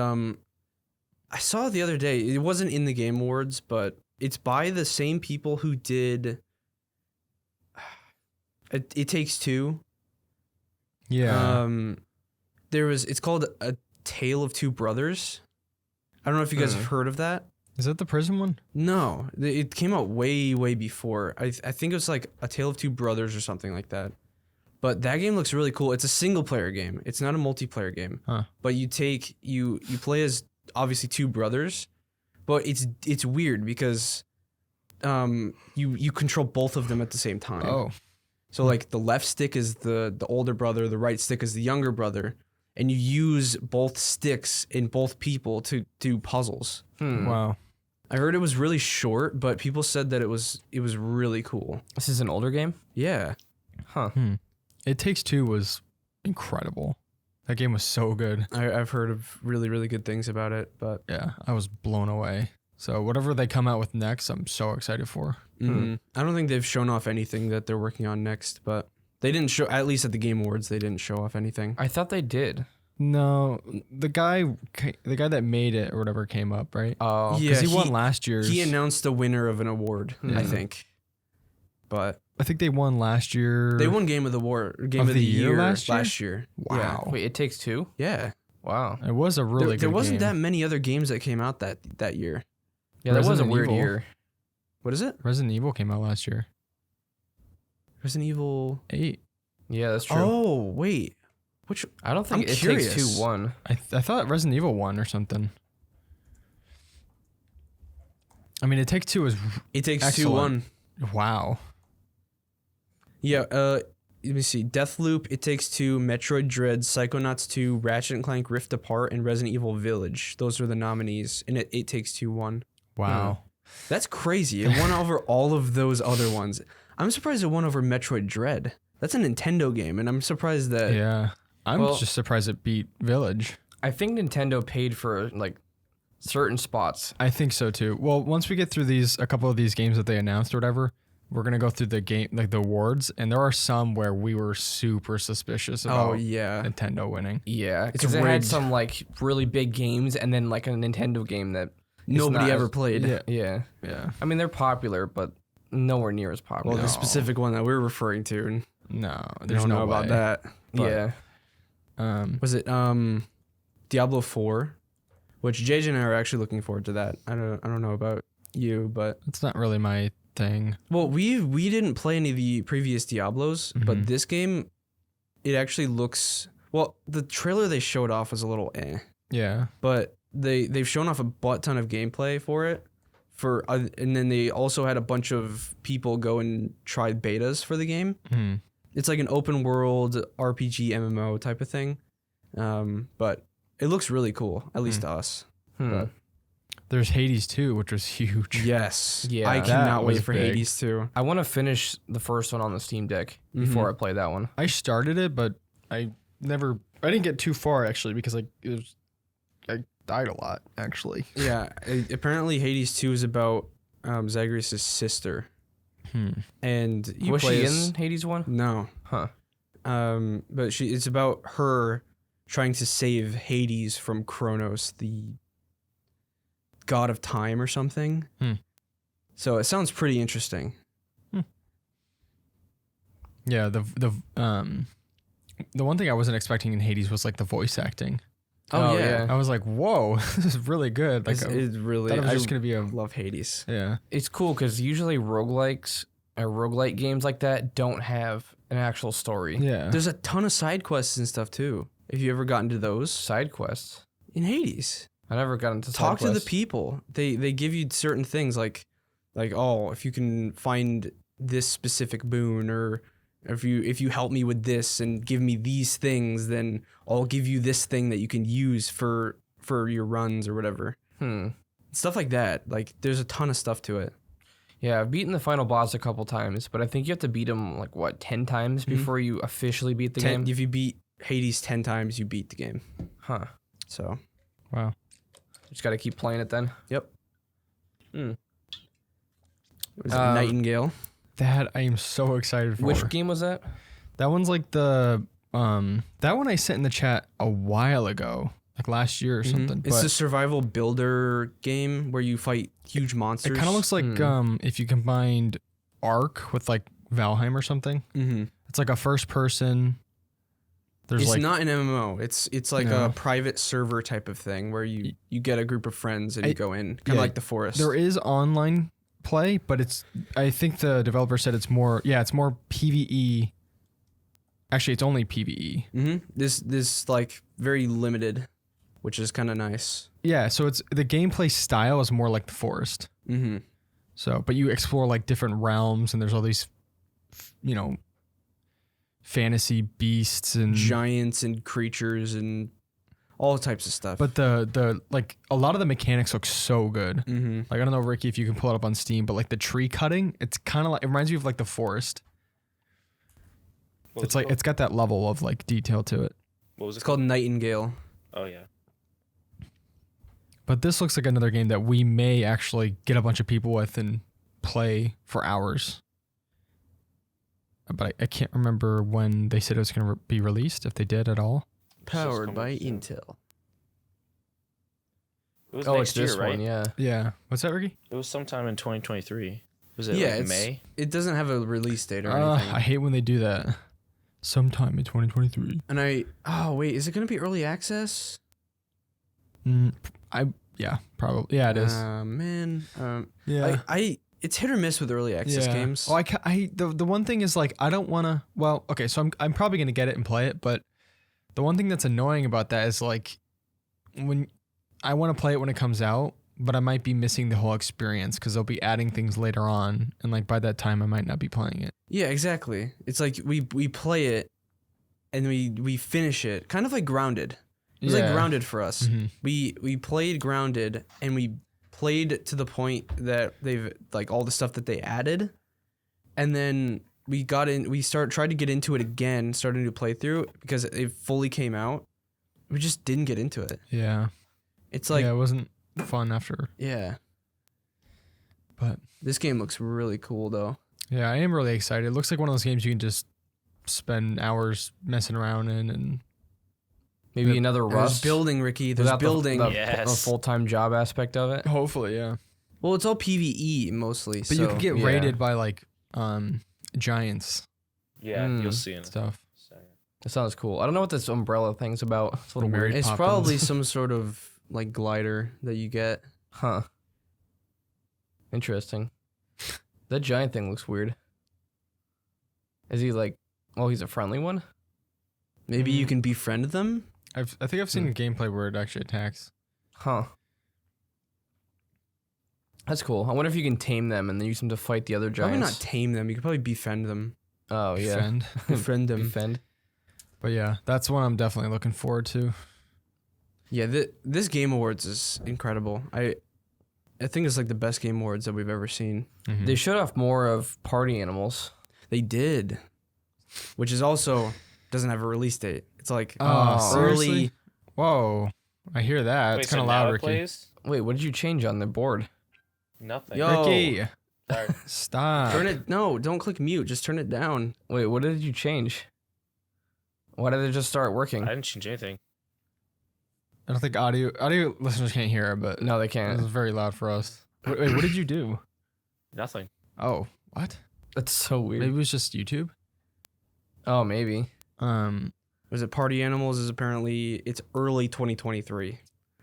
I saw it the other day. It wasn't in the Game Awards, but it's by the same people who did It Takes Two. Yeah. It's called A Tale of Two Brothers. I don't know if you guys have heard of that. Is that the prison one? No, it came out way before. I think it was like A Tale of Two Brothers or something like that. But that game looks really cool. It's a single player game. It's not a multiplayer game. Huh. But you play as obviously two brothers, but it's weird because you control both of them at the same time. Oh. So like the left stick is the older brother, the right stick is the younger brother, and you use both sticks in both people to do puzzles. Wow. I heard it was really short, but people said that it was really cool. This is an older game? Yeah. Huh. It Takes Two was incredible. That game was so good. I've heard of really, really good things about it, but Yeah, I was blown away. So whatever they come out with next, I'm so excited for. I don't think they've shown off anything that they're working on next, but they didn't show, at least at the Game Awards, they didn't show off anything. I thought they did. No, the guy that made it or whatever came up, right? Oh. Yeah, Because he won last year's. He announced the winner of an award, I think. But I think they won last year. they won Game of the Year last year. Wow. Wait, It Takes Two? Yeah. Wow. It was a really good There wasn't game. that many other games that came out that year. Yeah, that was a Resident weird Evil. year. What is it? Resident Evil came out last year. Resident Evil 8. Yeah, that's true. Oh, wait. Which I don't think I'm It curious. Takes Two won. I thought Resident Evil won or something. I mean, It Takes Two is It Takes Two excellent. won. Wow. Yeah, let me see. Deathloop, It Takes Two, Metroid Dread, Psychonauts 2, Ratchet & Clank Rift Apart, and Resident Evil Village. Those are the nominees, and It Takes Two won. Wow. That's crazy. It won over all of those other ones. I'm surprised it won over Metroid Dread. That's a Nintendo game, and I'm surprised that... Yeah. I'm Well- just surprised it beat Village. I think Nintendo paid for like certain spots. I think so too. Well, once we get through a couple of these games that they announced or whatever, we're gonna go through the game, like the awards, and there are some where we were super suspicious about Oh, yeah. Nintendo winning. Yeah, It's because it had rigged. some like really big games and then like a Nintendo game that is Nobody not ever as- played. Yeah. Yeah. Yeah. I mean, they're popular, but nowhere near as popular. Well, the specific one that we're referring to, and No, I there's don't no know about way. that. But Yeah. Was it Diablo 4? Which JJ and I are actually looking forward to that. I don't know about you, but It's not really my thing. well, we didn't play any of the previous Diablos, but this game, it actually looks well. The trailer they showed off was a little Yeah. but they've shown off a butt ton of gameplay for it. And then they also had a bunch of people go and try betas for the game. It's like an open world RPG MMO type of thing, but it looks really cool, at least to us. But There's Hades 2, which was huge. yes, Yeah. I That cannot wait was for big. Hades 2. I want to finish the first one on the Steam Deck before I play that one. I started it, but I didn't get too far actually because I died a lot actually. Yeah, apparently Hades 2 is about Zagreus' sister, and you Was play she as- in Hades one? No, Huh. but it's about her trying to save Hades from Kronos, the god of time or something. So it sounds pretty interesting. Yeah, the one thing I wasn't expecting in Hades was like the voice acting. Oh, yeah. I was like, whoa, this is really good. Like, It's really. thought it was I just gonna be a love Hades. yeah. It's cool because usually roguelikes or roguelike games like that don't have an actual story. Yeah. There's a ton of side quests and stuff too. Have you ever gotten to those Side quests. in Hades? I never got into side Talk to the quests. people. They give you certain things like oh, if you can find this specific boon, or if you help me with this and give me these things, then I'll give you this thing that you can use for your runs or whatever. Stuff like that. Like there's a ton of stuff to it. Yeah, I've beaten the final boss a couple times, but I think you have to beat him like what 10 times before you officially beat the game. If you beat Hades 10 times, you beat the game. Huh. So Wow. Just got to keep playing it then. yep. Was it Nightingale? That I am so excited for. Which game was that? That one's like the that one I sent in the chat a while ago. like last year or something. It's but a survival builder game where you fight huge monsters. it kind of looks like if you combined Ark with like Valheim or something. Mm-hmm. It's like a first person. There's It's like not an MMO. It's like a private server type of thing where you get a group of friends and you go in, kind of like the forest. there is online play, but I think the developer said it's more PvE. Actually, it's only PvE. Mm-hmm. This like very limited, which is kind of nice. Yeah, so it's the gameplay style is more like the forest. Mm-hmm. So, but you explore like different realms, and there's all these, fantasy beasts and Giants and creatures and all types of stuff. But the like a lot of the mechanics look so good. Mm-hmm. Like I don't know, Ricky, if you can pull it up on Steam, but like the tree cutting, it's kind of like it reminds me of like the forest. It's like it's got that level of like detail to it. What was it It's called Nightingale. Oh yeah. But this looks like another game that we may actually get a bunch of people with and play for hours. But I can't remember when they said it was going to be released, if they did at all. Powered by Intel. It was Oh, next it's this year, right? one, yeah. Yeah. What's that, Ricky? It was sometime in 2023. Was it Yeah, like it's, May? it doesn't have a release date or anything. I hate when they do that. Sometime in 2023. And wait, is it going to be early access? Probably. Yeah, it is. Man. Yeah. It's hit or miss with early access games. Oh, the one thing is like I don't want to. Well, okay, so I'm probably gonna get it and play it, but the one thing that's annoying about that is like when I want to play it when it comes out, but I might be missing the whole experience because they'll be adding things later on, and like by that time I might not be playing it. Yeah, exactly. It's like we play it and we finish it, kind of like Grounded. It was like Grounded for us. Mm-hmm. We played Grounded and we played to the point that they've like all the stuff that they added, and then we tried to get into it again, starting to play through because it fully came out. We just didn't get into it. Yeah. It's like it wasn't fun after. Yeah. But This game looks really cool though. yeah, I am really excited. It looks like one of those games you can just spend hours messing around in and Maybe another There's Rust. building, Ricky. There's Without building. the full-time job aspect of it. hopefully, yeah. Well, it's all PvE mostly. But you can get yeah. raided by like giants Yeah, you'll see in stuff. a second. That sounds cool. I don't know what this umbrella thing's about. It's a little Mary weird. It's Poppins. probably some sort of like glider that you get. Huh. Interesting. That giant thing looks weird. Is he like... Oh, he's a friendly one? Maybe you can befriend them. I think I've seen gameplay where it actually attacks. Huh. That's cool. I wonder if you can tame them and then use them to fight the other giants. Probably not tame them. You could probably befriend them. Oh, yeah. Defend. Befriend them. Defend. But yeah, that's one I'm definitely looking forward to. Yeah, this Game Awards is incredible. I think it's like the best Game Awards that we've ever seen. Mm-hmm. They showed off more of party animals. They did, which is also doesn't have a release date. It's like Oh, early. seriously? Whoa, I hear that. Wait, It's so kind of now loud, it Ricky. plays? Wait, what did you change on the board? Nothing. Yo. Ricky, Sorry. stop. Turn it. No, don't click mute. Just turn it down. Wait, what did you change? Why did it just start working? I didn't change anything. I don't think audio listeners can't hear it, but No, they it can't. was very loud for us. Wait, what did you do? Nothing. Oh, what? That's so weird. Maybe it was just YouTube. Oh, maybe. Was it Party Animals? Is apparently it's early 2023,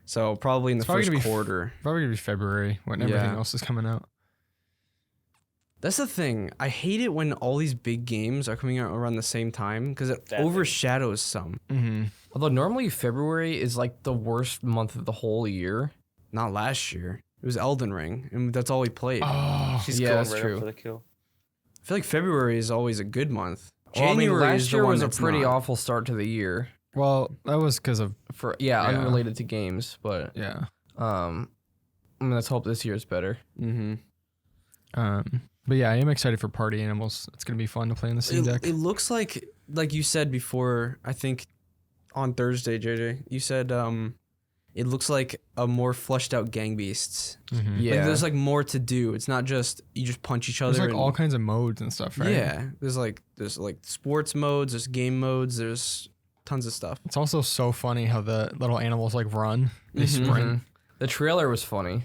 so probably in the It's probably first gonna be quarter. Probably gonna be February when everything Yeah. else is coming out. That's the thing. I hate it when all these big games are coming out around the same time because it That thing. overshadows some. Mm-hmm. Although normally February is like the worst month of the whole year. Not last year. It was Elden Ring, and that's all we played. Oh, She's yeah, going that's right true. up for the kill. I feel like February is always a good month. Well, I mean, January is last the year one was a that's pretty not. awful start to the year well, that was because of for Yeah. unrelated to games, but yeah. I mean, let's hope this year's better. Mm-hmm. But yeah, I am excited for Party Animals. It's gonna be fun to play in the Steam Deck. It looks like you said before. I think on Thursday, JJ, you said it looks like a more fleshed out Gang Beasts. Mhm. Yeah, Like there's like more to do. It's not just you just punch each other. There's like and- all kinds of modes and stuff, right? Yeah, there's like sports modes, there's game modes, there's tons of stuff. It's also so funny how the little animals like run. They sprint. The trailer was funny.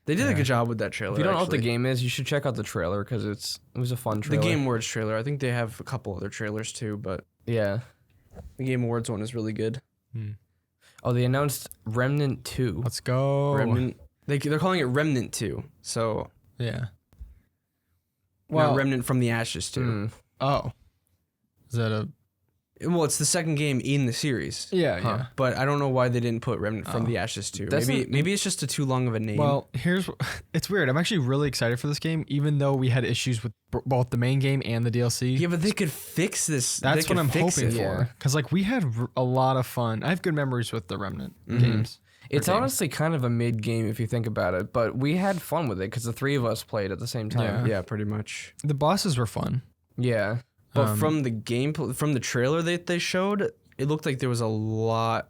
They did a good job with that trailer. If you don't know what the actually. game is, you should check out the trailer because it was a fun trailer. The Game Awards trailer. I think they have a couple other trailers too, but Yeah. the Game Awards one is really good. Oh, they announced Remnant 2. Let's go. Remnant. They're calling it Remnant 2. So Yeah. well, Remnant from the Ashes 2. Mm. Oh. Is that a... Well, it's the second game in the series. Yeah, Huh. yeah. But I don't know why they didn't put Remnant from the Ashes 2. Maybe it's just too long of a name. Well, it's weird. I'm actually really excited for this game, even though we had issues with both the main game and the DLC. yeah, but they could fix this. That's what I'm hoping it. for. Because like we had a lot of fun. I have good memories with the Remnant games. It's honestly kind of a mid game if you think about it, but we had fun with it because the three of us played at the same time. Yeah, pretty much. The bosses were fun. Yeah. But from the gameplay, from the trailer that they showed, it looked like there was a lot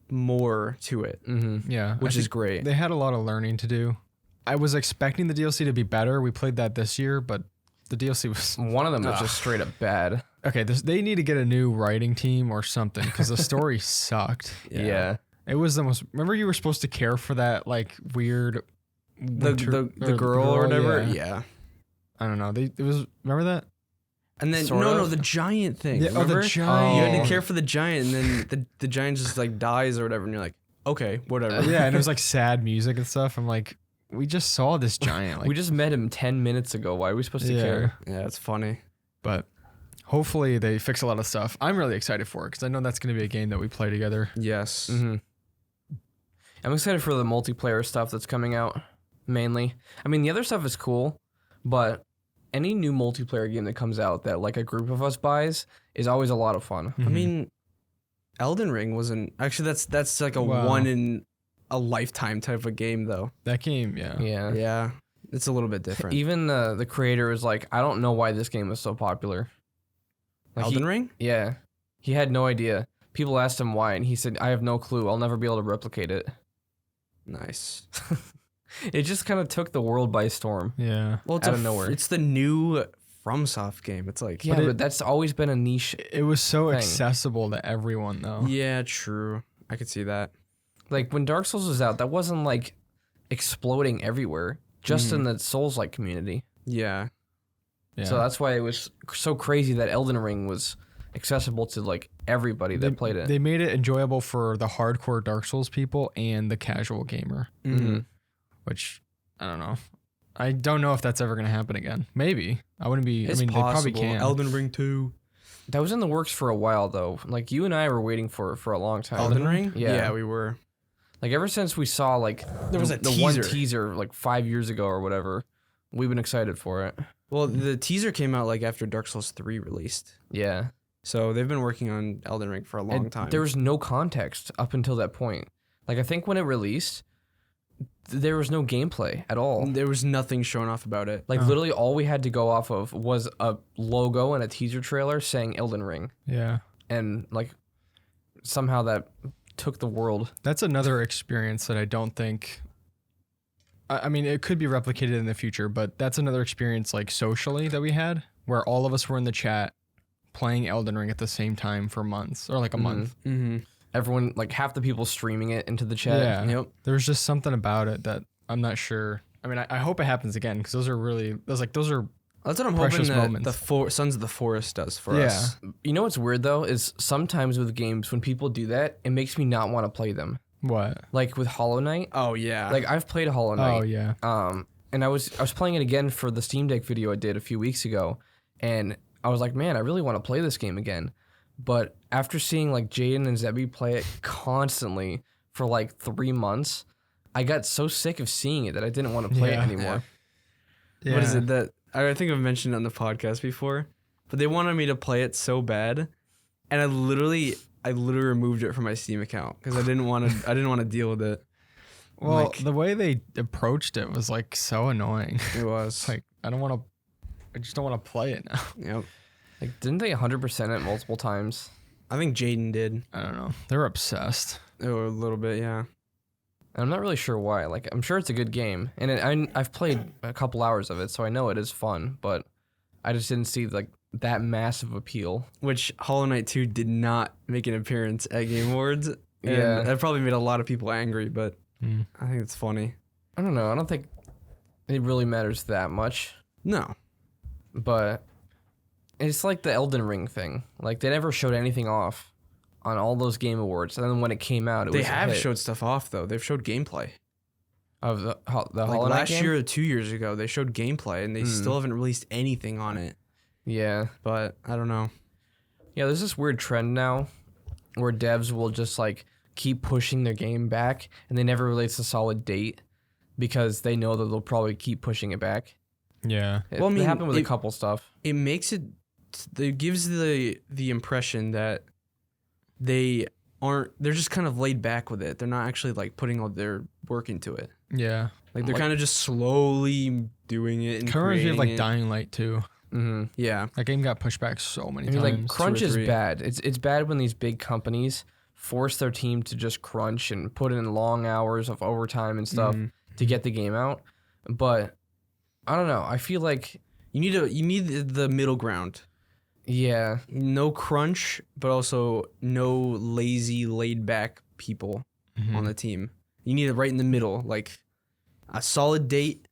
more to it, Yeah. which I is think great. They had a lot of learning to do. I was expecting the DLC to be better. We played that this year, but the DLC was... One of them was just straight up bad. Okay, they need to get a new writing team or something because the story sucked. Yeah. It was the most... Remember you were supposed to care for that like weird... the girl or whatever. Yeah. I don't know. It was... Remember that? And then Sort no, of. the giant thing. Yeah, remember? the giant. You had to care for the giant, and then the giant just like dies or whatever, and you're like, okay, whatever. Yeah, and it was like sad music and stuff. I'm like, we just saw this giant. Like, We just met him 10 minutes ago. Why are we supposed to care? Yeah, it's funny. but hopefully they fix a lot of stuff. I'm really excited for it because I know that's going to be a game that we play together. Yes. I'm excited for the multiplayer stuff that's coming out, mainly. I mean, the other stuff is cool, but any new multiplayer game that comes out that like a group of us buys is always a lot of fun. I mean, Elden Ring wasn't actually. That's like a Wow. one in a lifetime type of game, though. That game, yeah. Yeah. Yeah, it's a little bit different. Even the creator is like, I don't know why this game is so popular. Like Elden Ring? Yeah. He had no idea. People asked him why, and he said, I have no clue. I'll never be able to replicate it. Nice. It just kind of took the world by storm. Yeah. Well, it's Out of nowhere. It's the new FromSoft game. It's like Yeah, but that's always been a niche. It was so Thing. accessible to everyone, though. yeah, true. I could see that. Like when Dark Souls was out, that wasn't like exploding everywhere, just in the Souls-like community. Yeah. Yeah. So that's why it was so crazy that Elden Ring was accessible to like everybody that played it. They made it enjoyable for the hardcore Dark Souls people and the casual gamer, which I don't know. I don't know if that's ever going to happen again. Maybe. I wouldn't be. It's I mean, possible. they probably can. Elden Ring 2. That was in the works for a while though. Like you and I were waiting for it for a long time. Elden Ring? Yeah. Yeah, we were. Like ever since we saw like There was a the one teaser. teaser like 5 years ago or whatever, we've been excited for it. Well, the teaser came out like after Dark Souls 3 released. Yeah. So they've been working on Elden Ring for a long And time. there was no context up until that point. Like I think when it released, there was no gameplay at all. There was nothing shown off about it. Like literally all we had to go off of was a logo and a teaser trailer saying Elden Ring. Yeah. And like somehow that took the world. That's another experience that I don't think. I mean, it could be replicated in the future, but that's another experience like socially that we had where all of us were in the chat playing Elden Ring at the same time for months or like a month. Mm-hmm. Everyone, like half the people streaming it into the chat. Yeah. Yep. There was just something about it that I'm not sure. I mean, I hope it happens again because those are That's what I'm Precious hoping that moments. the Sons of the Forest does for us. You know what's weird though is sometimes with games when people do that, it makes me not want to play them. what? Like with Hollow Knight. Oh, yeah. Like I've played Hollow Knight. Oh yeah. And I was playing it again for the Steam Deck video I did a few weeks ago, and I was like, man, I really want to play this game again. But after seeing like Jaden and Zebby play it constantly for like 3 months, I got so sick of seeing it that I didn't want to play it Yeah. anymore. Yeah. What is it that I think I've mentioned it on the podcast before, but they wanted me to play it so bad, and I literally removed it from my Steam account because I didn't want to deal with it. Well, Like- the way they approached it was like so annoying. It was Like I just don't want to play it now. yep. Like, didn't they 100% it multiple times? I think Jaden did. I don't know. They're obsessed. Oh, a little bit, yeah. And I'm not really sure why. Like, I'm sure it's a good game, and I've played a couple hours of it, so I know it is fun. But I just didn't see like that massive appeal. Which Hollow Knight 2 did not make an appearance at Game Awards. And Yeah. that probably made a lot of people angry, but I think it's funny. I don't know. I don't think it really matters that much. No. But it's like the Elden Ring thing. Like, they never showed anything off on all those Game Awards. And then when it came out, it They was a have hit. showed stuff off, though. They've showed gameplay. Of the Like Hollow Knight last game? year or 2 years ago, they showed gameplay, and they still haven't released anything on it. Yeah. But I don't know. Yeah, there's this weird trend now where devs will just, like, keep pushing their game back, and they never release a solid date because they know that they'll probably keep pushing it back. Yeah. It, Well, I mean, it happened with a it- couple stuff. It makes it gives the impression that they're just kind of laid back with it. They're not actually like putting all their work into it. Yeah. Like they're kind of just slowly doing it and Kind of reminds me of like creating it. Dying Light too. Mm-hmm. Yeah. That game got pushed back so many I mean, times. like, crunch two or is three. bad. It's bad when these big companies force their team to just crunch and put in long hours of overtime and stuff to get the game out. But I don't know. I feel like, You need the middle ground. yeah, No crunch, but also no lazy, laid back people on the team. You need it right in the middle, like a solid date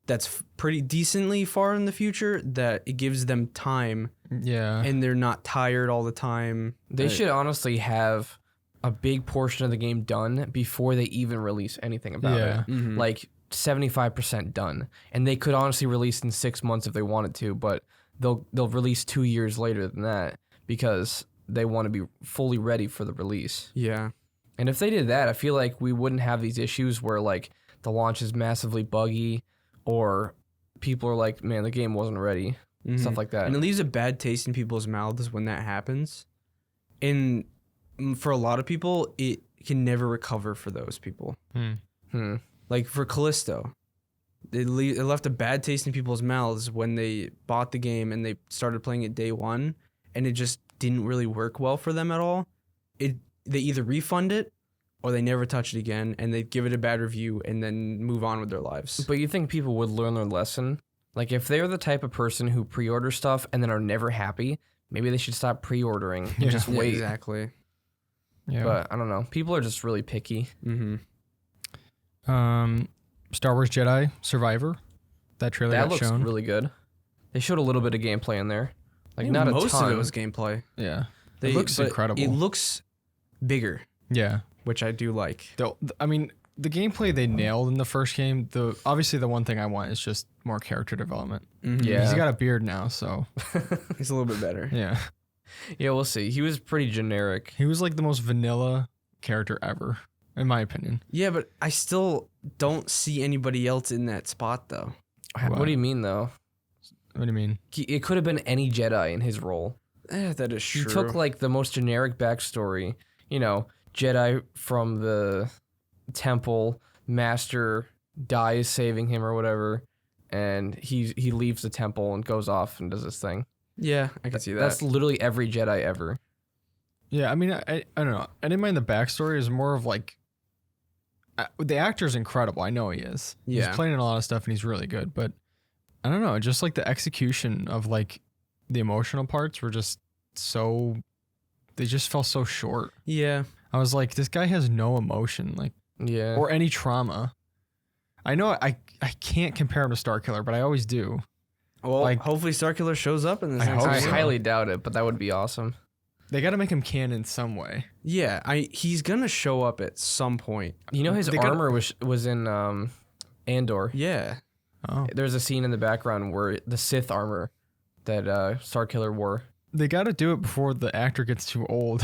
that's pretty decently far in the future that it gives them time Yeah. and they're not tired all the time. they should honestly have a big portion of the game done before they even release anything about Yeah. it. Like 75% done. And they could honestly release in 6 months if they wanted to, but they'll release 2 years later than that because they want to be fully ready for the release. Yeah. And if they did that, I feel like we wouldn't have these issues where like the launch is massively buggy or people are like, man, the game wasn't ready. Stuff like that. And it leaves a bad taste in people's mouths when that happens. And for a lot of people, it can never recover for those people. Like for Callisto, it left a bad taste in people's mouths when they bought the game and they started playing it day one, and it just didn't really work well for them at all. They either refund it or they never touch it again, and they give it a bad review and then move on with their lives. But you think people would learn their lesson? Like if they're the type of person who pre-order stuff and then are never happy, maybe they should stop pre-ordering and just Yeah, wait. exactly. Yeah. But I don't know. People are just really picky. Star Wars Jedi Survivor. That trailer That got looks shown. really good. They showed a little bit of gameplay in there. Like not Most a ton. of it was gameplay. Yeah. They, It looks but incredible. It looks bigger, Yeah. which I do like. I mean, the gameplay they nailed in the first game. Obviously the one thing I want is just more character development. Yeah. He's got a beard now, so It's a little bit better. yeah. Yeah, we'll see. He was pretty generic. He was like the most vanilla character ever, in my opinion. Yeah, but I still don't see anybody else in that spot, though. What do you mean though? What do you mean? It could have been any Jedi in his role. That is He true. took like the most generic backstory, you know, Jedi from the temple, master dies saving him or whatever, and he leaves the temple and goes off and does this thing. Yeah, I can see that. That's literally every Jedi ever. Yeah, I mean, I don't know. I didn't mind the backstory. It's more of like the actor's incredible. I know he is. Yeah. He's playing in a lot of stuff and he's really good. But I don't know. Just like the execution of like the emotional parts were just so. They just fell so short. Yeah. I was like, this guy has no emotion, like Yeah. or any trauma. I know I can't compare him to Starkiller, but I always do. Well, Like- hopefully Starkiller shows up in this I next hope I episode. so. highly doubt it, but that would be awesome. They got to make him canon some way. Yeah, he's gonna show up at some point. You know, his They gotta- armor was in Andor. Yeah. Oh, There's a scene in the background where the Sith armor that Starkiller wore. they got to do it before the actor gets too old.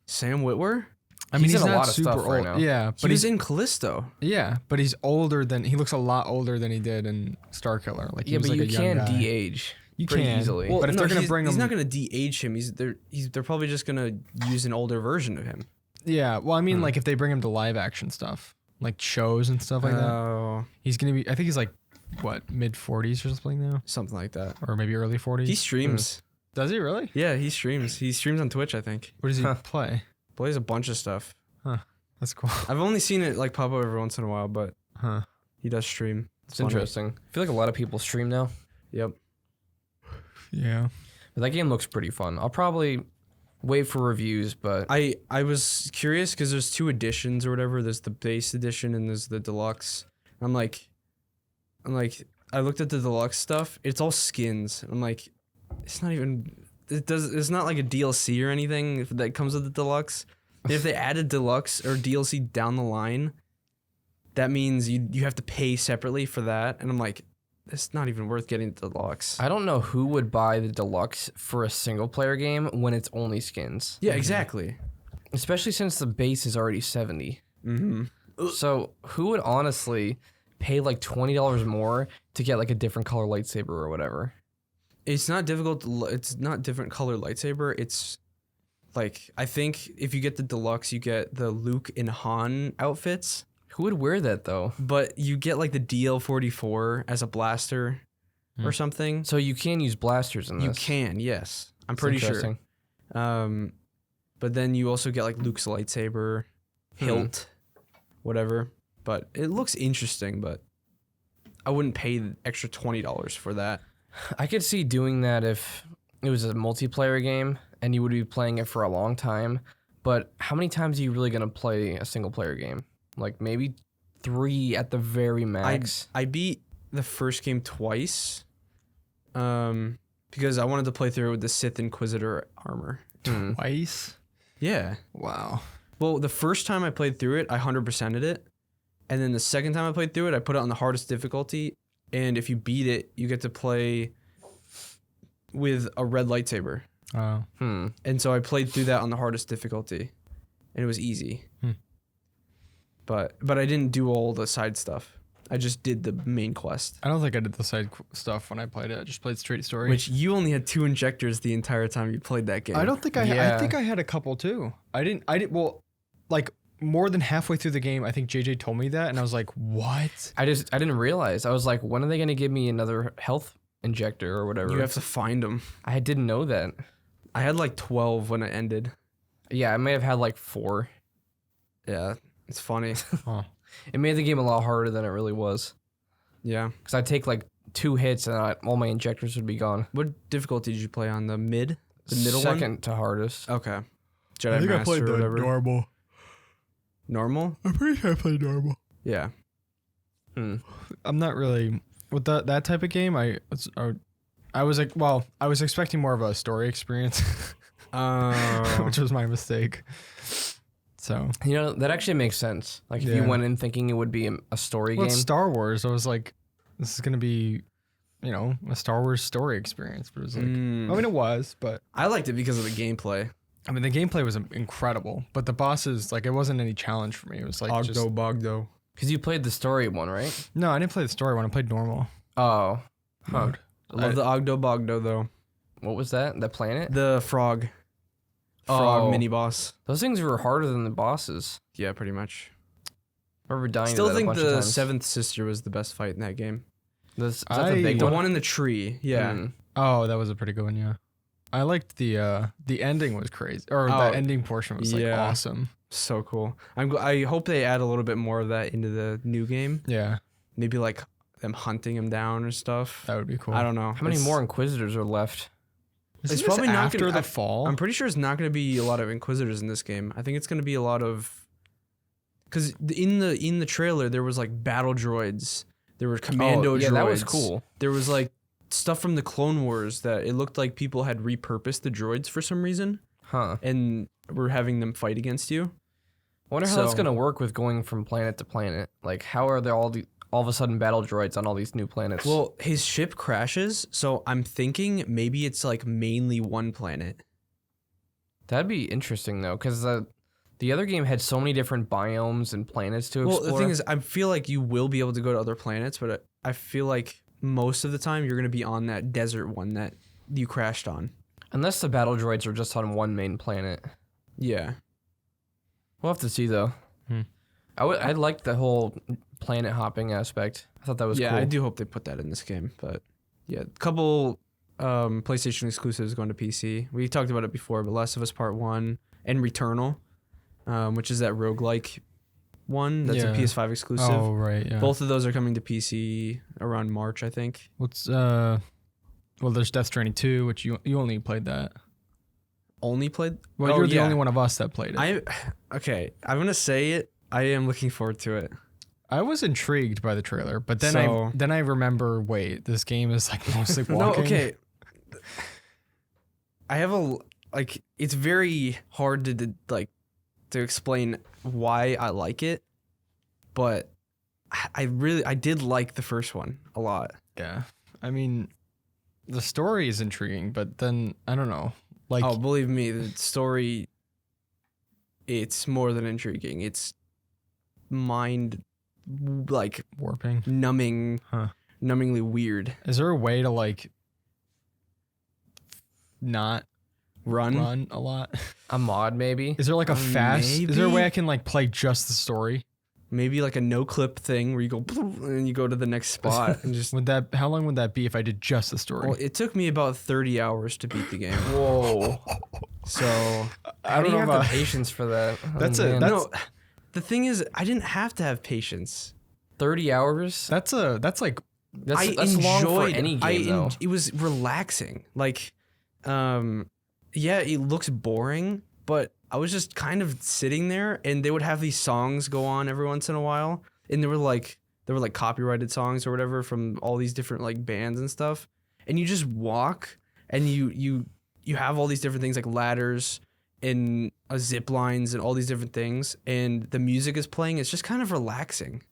Sam Witwer? I mean, He's in a not lot of super stuff right old. now. Yeah, But but he's he's in Callisto. yeah, but he's older than he looks a lot older than he did in Starkiller. Like he Yeah, was but like you a young can guy. de-age You pretty can. easily. Well, But if they're gonna bring he's him- not gonna de-age him. They're probably just gonna use an older version of him. Yeah, well, I mean, like if they bring him to live action stuff, like shows and stuff like that, Oh, he's gonna be. I think he's like what mid 40s or something now, something like that. or maybe early 40s. He streams. Does he really? Yeah, he streams. He streams on Twitch, I think. What does he play? Plays a bunch of stuff. That's cool. I've only seen it like pop up every once in a while, but Huh. he does stream. It's funny. interesting. I feel like a lot of people stream now. Yep. Yeah. But that game looks pretty fun. I'll probably wait for reviews, but I was curious because there's 2 editions or whatever. There's the base edition and there's the deluxe. I'm like, I looked at the deluxe stuff. It's all skins. I'm like, it's not even. It's not like a DLC or anything that comes with the deluxe. And if they added deluxe or DLC down the line, that means you have to pay separately for that. And I'm like, it's not even worth getting the deluxe. I don't know who would buy the deluxe for a single player game when it's only skins. Yeah, exactly. Especially since the base is already $70. Mm-hmm. So who would honestly pay like $20 more to get like a different color lightsaber or whatever? It's not difficult. It's not different color lightsaber. It's like, I think if you get the deluxe, you get the Luke and Han outfits. Who would wear that though? But you get like the DL-44 as a blaster or something. So you can use blasters in this. You can, yes. I'm That's pretty sure. interesting. But then you also get like Luke's lightsaber, hilt, whatever. But it looks interesting, but I wouldn't pay the extra $20 for that. I could see doing that if it was a multiplayer game and you would be playing it for a long time. But how many times are you really going to play a single player game? Like maybe 3 at the very max. I beat the first game twice because I wanted to play through it with the Sith Inquisitor armor. Twice? Yeah. Wow. Well, the first time I played through it, I 100%ed it. And then the second time I played through it, I put it on the hardest difficulty. And if you beat it, you get to play with a red lightsaber. Oh. And so I played through that on the hardest difficulty. And it was easy. But I didn't do all the side stuff. I just did the main quest. I don't think I did the side stuff when I played it. I just played straight story. Which you only had 2 injectors the entire time you played that game. I don't think I think I had a couple too. I didn't well, like more than halfway through the game, I think JJ told me that and I was like, "What?" I didn't realize. I was like, when are they going to give me another health injector or whatever? You have to find them. I didn't know that. I had like 12 when it ended. Yeah, I may have had like 4. Yeah, it's funny. Huh. It made the game a lot harder than it really was. Yeah. Because I'd take like 2 hits and all my injectors would be gone. What difficulty did you play on? The mid? The middle one? Second to hardest. Okay. Jedi Master or whatever. normal. Normal? I'm pretty sure I played normal. Yeah. I'm not really with that type of game. I was like, well, I was expecting more of a story experience, which was my mistake. So You know, that actually makes sense. Like if you went in thinking it would be a story game. It's Star Wars. I was like, this is gonna be, a Star Wars story experience. But it was like, I mean, it was, but I liked it because of the gameplay. I mean, the gameplay was incredible, but the bosses, like, it wasn't any challenge for me. It was like Bogdo. Because you played the story one, right? No, I didn't play the story one. I played normal Oh. mode. I love the Ogdo Bogdo though. What was that? The planet? The frog mini boss. Those things were harder than the bosses. Yeah, pretty much. I remember dying Still to that a think bunch of the times. Seventh Sister was the best fight in that game. Is that the big The one? one in the tree. Yeah. Oh, that was a pretty good one. Yeah, I liked the ending was crazy, or the ending portion was like awesome. So cool. I hope they add a little bit more of that into the new game. Yeah, Maybe like them hunting him down or stuff. that would be cool. I don't know. How many more Inquisitors are left? It's probably not after the fall. I'm pretty sure it's not going to be a lot of Inquisitors in this game. I think it's going to be a lot of, because in the trailer there was like battle droids, there were commando droids. Yeah, that was cool. There was like stuff from the Clone Wars that it looked like people had repurposed the droids for some reason, and were having them fight against you. I wonder how that's gonna work with going from planet to planet. Like, how are there all of a sudden battle droids on all these new planets? Well, his ship crashes, so I'm thinking maybe it's like mainly one planet. That'd be interesting though, because the other game had so many different biomes and planets to explore. Well, the thing is, I feel like you will be able to go to other planets, but I feel like most of the time you're going to be on that desert one that you crashed on. Unless the battle droids are just on one main planet. Yeah. We'll have to see though. I liked the whole planet hopping aspect. I thought that was cool. Yeah, I do hope they put that in this game, but yeah, a couple PlayStation exclusives going to PC. We talked about it before, but Last of Us Part 1 and Returnal, which is that roguelike one that's a PS5 exclusive. Oh, right, yeah. Both of those are coming to PC around March, I think. What's Well, there's Death Stranding 2, which you only played that. Only played? Well, you're the only one of us that played it. I'm gonna say it. I am looking forward to it. I was intrigued by the trailer, but then I remember, wait, this game is like mostly walking. No, okay. I have it's very hard to explain why I like it, but I did like the first one a lot. Yeah. I mean, the story is intriguing, but then I don't know. Like, oh, believe me, the story, it's more than intriguing. It's mind warping, numbingly weird. Is there a way to like not run a lot? A mod maybe? Is there like a fast? Maybe? Is there a way I can like play just the story? Maybe like a no clip thing where you go and you go to the next spot and just. How long would that be if I did just the story? Well, it took me about 30 hours to beat the game. Whoa. So How do you have the patience for that? No, the thing is, I didn't have to have patience. 30 hours? That's like that's long for any game though. It was relaxing. Like, yeah, it looks boring, but I was just kind of sitting there, and they would have these songs go on every once in a while, and they were like copyrighted songs or whatever from all these different like bands and stuff, and you just walk, and you have all these different things like ladders and zip lines and all these different things, and the music is playing. It's just kind of relaxing.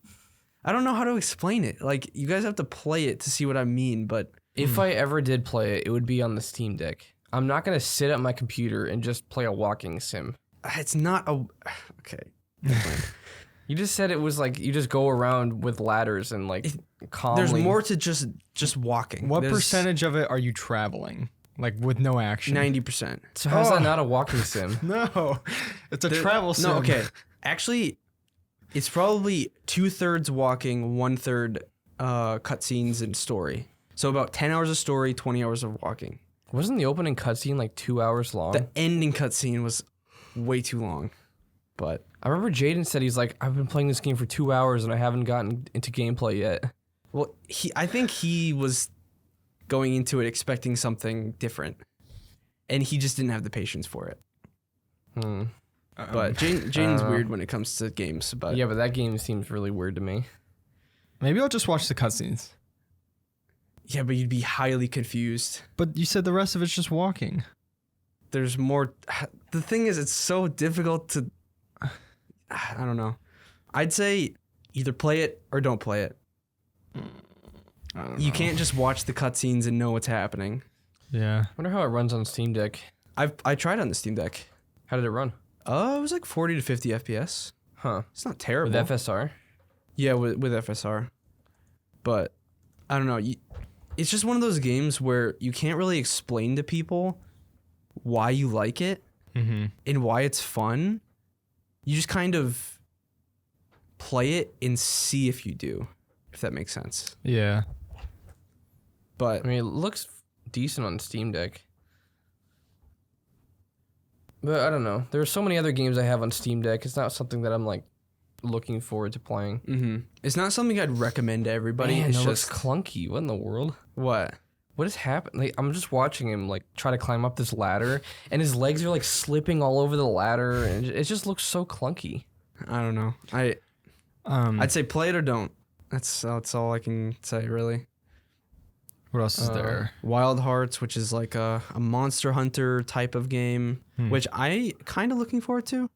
I don't know how to explain it. Like, you guys have to play it to see what I mean, but if I ever did play it, it would be on the Steam Deck. I'm not going to sit at my computer and just play a walking sim. It's not a... Okay. You just said it was like you just go around with ladders and like calmly... There's more to just walking. What percentage of it are you traveling? Like with no action? 90%. So how's that not a walking sim? No. It's a travel sim. No, okay. Actually, it's probably 2/3 walking, 1/3 cutscenes and story. So about 10 hours of story, 20 hours of walking. Wasn't the opening cutscene like 2 hours long? The ending cutscene was way too long, but I remember Jaden said he's like, I've been playing this game for 2 hours and I haven't gotten into gameplay yet. Well, I think he was going into it expecting something different, and he just didn't have the patience for it. But Jaden's weird when it comes to games. But yeah, but that game seems really weird to me. Maybe I'll just watch the cutscenes. Yeah, but you'd be highly confused. But you said the rest of it's just walking. There's more. The thing is, it's so difficult to... I don't know. I'd say either play it or don't play it. You can't just watch the cutscenes and know what's happening. Yeah. I wonder how it runs on Steam Deck. I tried on the Steam Deck. How did it run? It was like 40 to 50 FPS. Huh. It's not terrible. With FSR? Yeah, with FSR. But I don't know. It's just one of those games where you can't really explain to people why you like it and why it's fun. You just kind of play it and see if you do, if that makes sense. Yeah. But I mean, it looks decent on Steam Deck. But I don't know. There are so many other games I have on Steam Deck. It's not something that I'm like looking forward to playing. It's not something I'd recommend to everybody. Man, it's it just looks clunky. What in the world? What? What is happening? Like, I'm just watching him like try to climb up this ladder, and his legs are like slipping all over the ladder, and it just looks so clunky. I don't know. I'd say play it or don't. That's all I can say, really. What else is there? Wild Hearts, which is like a Monster Hunter type of game, which I kind of looking forward to.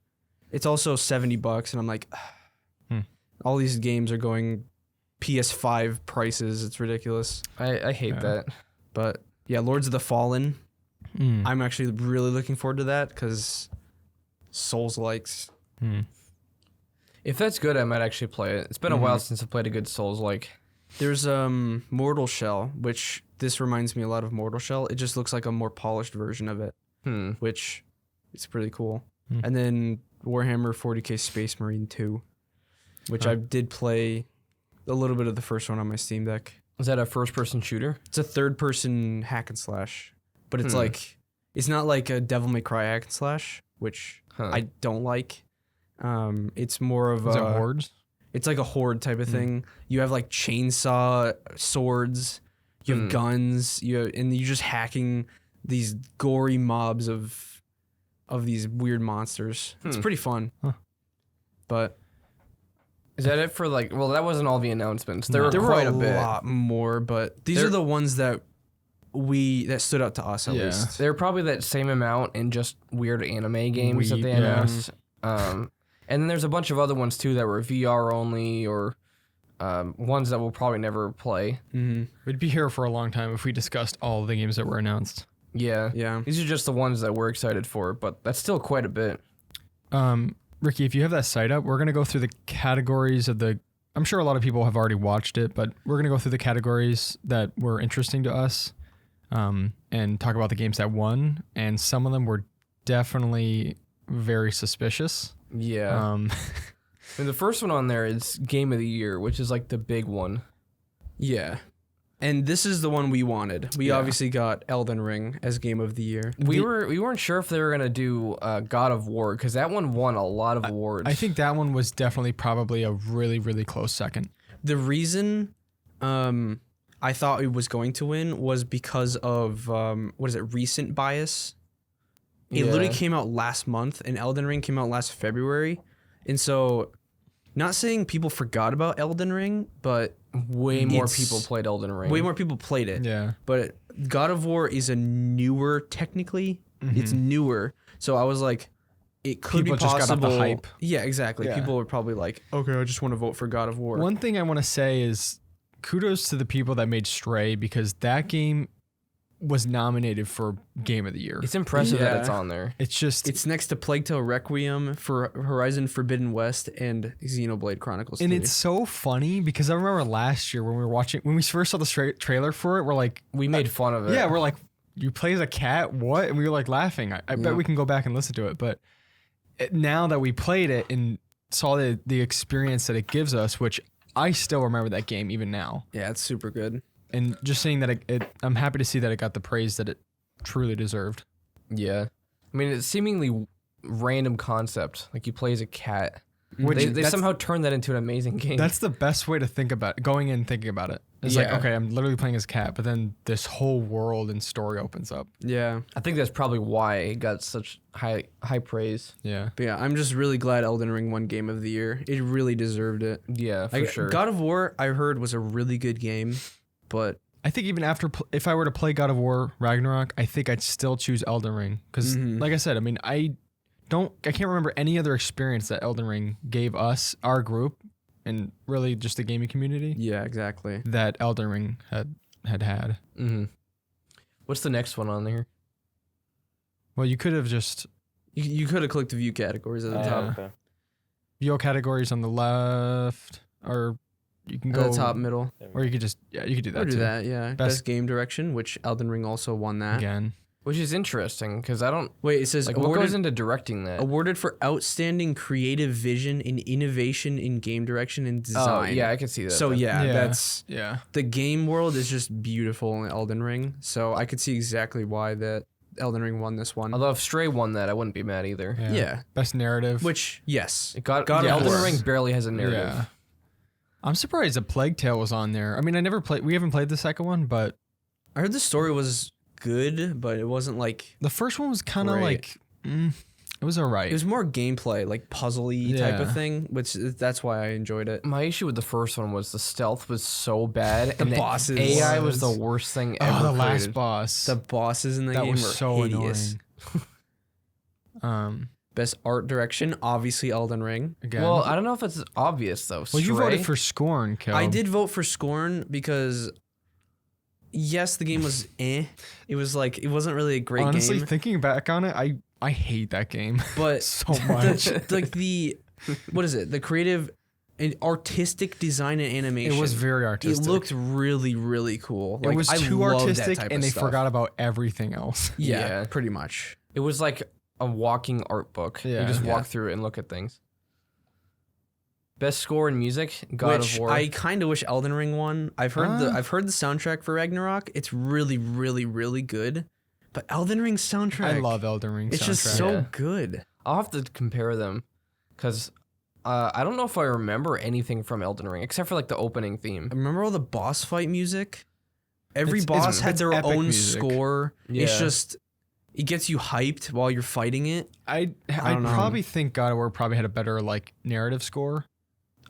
It's also $70, and I'm like, all these games are going PS5 prices. It's ridiculous. I hate that. But yeah, Lords of the Fallen. I'm actually really looking forward to that because Souls likes. If that's good, I might actually play it. It's been a while since I played a good Souls like. There's Mortal Shell, which this reminds me a lot of Mortal Shell. It just looks like a more polished version of it, which is pretty cool. And then Warhammer 40k Space Marine 2, which I did play a little bit of the first one on my Steam Deck. Is that a first-person shooter? It's a third-person hack and slash, but it's like it's not like a Devil May Cry hack and slash, which I don't like. It's more of Is it hordes? It's like a horde type of thing. You have like chainsaw swords, You have guns. And you're just hacking these gory mobs of these weird monsters. It's pretty fun. Huh. But Is that it for like? Well, that wasn't all the announcements. There were there quite were a bit. lot more, but these are the ones that stood out to us at least. They're probably that same amount in just weird anime games that they Yeah. announced. And then there's a bunch of other ones too that were VR only or ones that we'll probably never play. Mm-hmm. We'd be here for a long time if we discussed all the games that were announced. Yeah. Yeah. These are just the ones that we're excited for, but that's still quite a bit. Ricky, if you have that site up, we're going to go through the categories of the... I'm sure a lot of people have already watched it, but we're going to go through the categories that were interesting to us and talk about the games that won. And some of them were definitely very suspicious. Yeah. And the first one on there is Game of the Year, which is like the big one. Yeah. And this is the one we wanted. We obviously got Elden Ring as Game of the Year. We weren't sure if they were gonna do God of War because that one won a lot of awards. I think that one was definitely probably a really, really close second. The reason I thought it was going to win was because of recent bias. It literally came out last month, and Elden Ring came out last February, and so not saying people forgot about Elden Ring, but way more people played Elden Ring. way more people played it. Yeah. But God of War is a newer, technically, it's newer. So I was like, it could People be just possible. got off the hype. Yeah, exactly. Yeah. People were probably like, okay, I just want to vote for God of War. One thing I want to say is kudos to the people that made Stray because that game was nominated for Game of the Year. It's impressive that Yeah. it's on there. It's just... It's next to Plague Tale Requiem, for Horizon Forbidden West, and Xenoblade Chronicles 3. And it's so funny because I remember last year when we first saw the trailer for it, we're like... We made fun of it. Yeah, we're like, you play as a cat? What? And we were like laughing. I bet we can go back and listen to it. But now that we played it and saw the experience that it gives us, which I still remember that game even now. Yeah, it's super good. And just saying that I'm happy to see that it got the praise that it truly deserved. Yeah. I mean, it's seemingly random concept. Like you play as a cat. Which They somehow turned that into an amazing game. That's the best way to think about it. Going in thinking about it. It's like, okay, I'm literally playing as a cat, but then this whole world and story opens up. Yeah. I think that's probably why it got such high praise. Yeah. But yeah, I'm just really glad Elden Ring won Game of the Year. It really deserved it. Yeah, for sure. God of War, I heard, was a really good game, but I think even after, if I were to play God of War Ragnarok, I think I'd still choose Elden Ring. Because, like I said, I mean, I can't remember any other experience that Elden Ring gave us, our group, and really just the gaming community. yeah, exactly. That Elden Ring had. Mm-hmm. What's the next one on there? Well, you could have just You could have clicked the view categories at the top. Okay. view categories on the left, or you can At go the top middle. or you could just you could do that Or too. do that, yeah. Best- Best game direction, which Elden Ring also won that. Again. Which is interesting because I don't Wait, it says like what awarded, goes into directing that. awarded for outstanding creative vision and innovation in game direction and design. Oh yeah, I can see that. So then. yeah, Yeah. that's Yeah. the game world is just beautiful in Elden Ring. So I could see exactly why that Elden Ring won this one. Although if Stray won that, I wouldn't be mad either. Yeah. Best narrative. Which yes, God God of Elden War. Ring barely has a narrative. Yeah. I'm surprised that Plague Tale was on there. I mean, we haven't played the second one, but I heard the story was good, but it wasn't like the first one was kind of Great. like it was alright. it was more gameplay, like puzzly type of Yeah. thing, which that's why I enjoyed it. My issue with the first one was the stealth was so bad, The and bosses. the AI was the worst thing ever. the last created. boss. The bosses in the that game was were so hideous. annoying. Best art direction, obviously Elden Ring. Again. Well, I don't know if it's obvious though. Well, you Stray? voted for Scorn, Kel. I did vote for Scorn because yes, the game was eh. It was like it wasn't really a great Honestly, game. thinking back on it, I hate that game But so much. like what is it? The creative and artistic design and animation. It was very artistic. It looked really, really cool. It was I too love that artistic, type and of they stuff. forgot about everything else. Yeah, Yeah. pretty much. It was like a walking art book. Yeah. You just Yeah. walk through it and look at things. Best score in music, God Which of War. I kind of wish Elden Ring won. I've heard the soundtrack for Ragnarok. It's really, really, really good. But Elden Ring's soundtrack, I love Elden Ring. It's just soundtrack. so Yeah. good. I'll have to compare them because I don't know if I remember anything from Elden Ring except for like the opening theme. I remember all the boss fight music. every boss had their epic own music. score. Yeah. It's just it gets you hyped while you're fighting it. I'd don't know. probably think God of War probably had a better like narrative score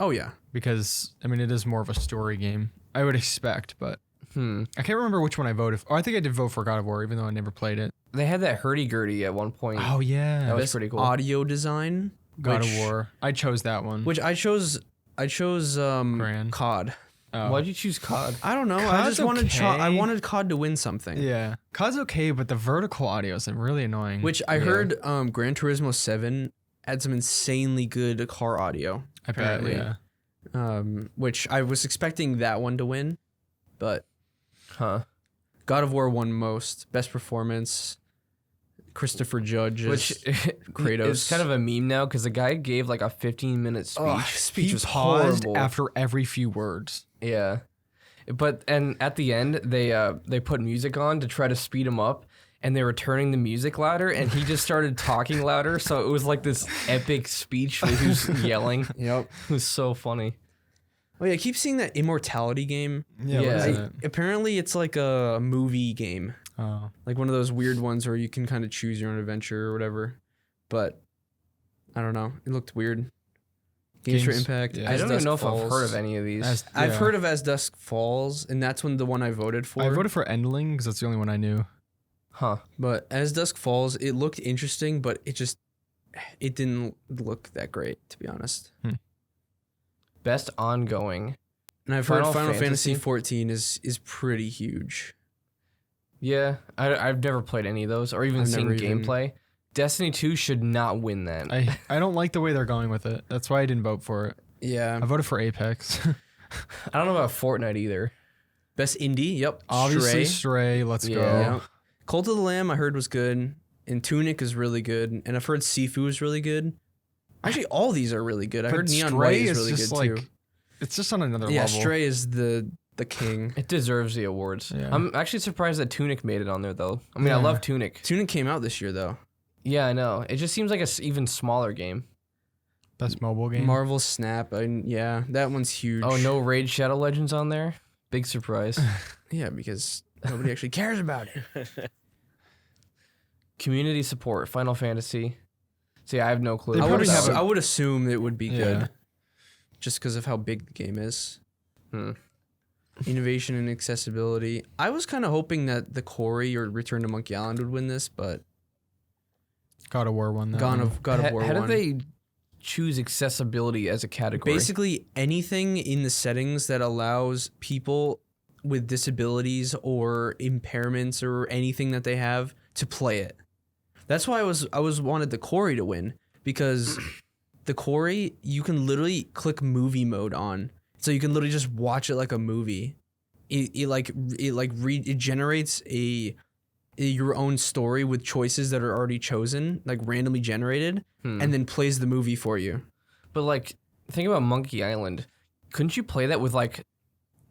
Oh yeah. because I mean it is more of a story game. I would expect, but I can't remember which one I voted for. Oh, I think I did vote for God of War, even though I never played it. They had that hurdy-gurdy at one point. Oh yeah, that was Best pretty cool. audio design. God of War. I chose that one. Which I chose Gran. COD. Oh. Why'd you choose COD? I don't know. I COD's just wanted I okay. wanted COD to win something. Yeah, COD's okay, but the vertical audio is really annoying. Which I heard Gran Turismo 7 had some insanely good car audio. I bet, apparently. yeah. Which I was expecting that one to win, but Huh. God of War won most. Best performance. Christopher Judge Which Kratos. is kind of a meme now because the guy gave like a 15-minute speech. Oh, his speech He was paused horrible. after every few words. Yeah, and at the end they put music on to try to speed him up, and they were turning the music louder, and he just started talking louder. So it was like this epic speech where he was yelling. Yep. It was so funny. Oh yeah, I keep seeing that Immortality game. Yeah, Yeah. what is it? Apparently it's like a movie game. Oh. Like one of those weird ones where you can kind of choose your own adventure or whatever. But I don't know. It looked weird. Games for Games- Impact. yeah. I As don't even Dusk know if I've Falls. heard of any of these. I've Yeah. heard of As Dusk Falls, and that's the one I voted for. I voted for Endling because that's the only one I knew. Huh. But As Dusk Falls, it looked interesting, but it didn't look that great, to be honest. Best ongoing. And I've heard Final Final Fantasy Fantasy? 14 is pretty huge. Yeah, I've never played any of those or even I've seen never even- gameplay. Destiny 2 should not win that. I don't like the way they're going with it. That's why I didn't vote for it. Yeah. I voted for Apex. I don't know about Fortnite either. Best indie, yep. Obviously, Stray. Stray. Let's Yeah. go. Yeah. Cult of the Lamb I heard was good. And Tunic is really good. And I've heard Sifu is really good. Actually, all these are really good. I But heard Neon Stray White is is really just good like too. it's just on another Yeah, level. Stray is the king. It deserves the awards. Yeah. I'm actually surprised that Tunic made it on there though. I mean, I Yeah. love Tunic. Tunic came out this year though. Yeah, I know. It just seems like a even smaller game. Best mobile game. Marvel Snap, yeah, that one's huge. Oh, no Raid Shadow Legends on there? Big surprise. Yeah, because nobody actually cares about it. Community support, Final Fantasy. See, I have no clue. They I about would, probably that have one. I would assume it would be Yeah. good, just because of how big the game is. Innovation and accessibility. I was kind of hoping that the Quarry or Return to Monkey Island would win this, but God of War won that. God one. of War How won. did they choose accessibility as a category? Basically, anything in the settings that allows people with disabilities or impairments or anything that they have to play it. That's why I was wanted the Quarry to win, because the Quarry you can literally click movie mode on, so you can literally just watch it like a movie. It generates your own story with choices that are already chosen, like randomly generated, and then plays the movie for you. But like, think about Monkey Island. Couldn't you play that with like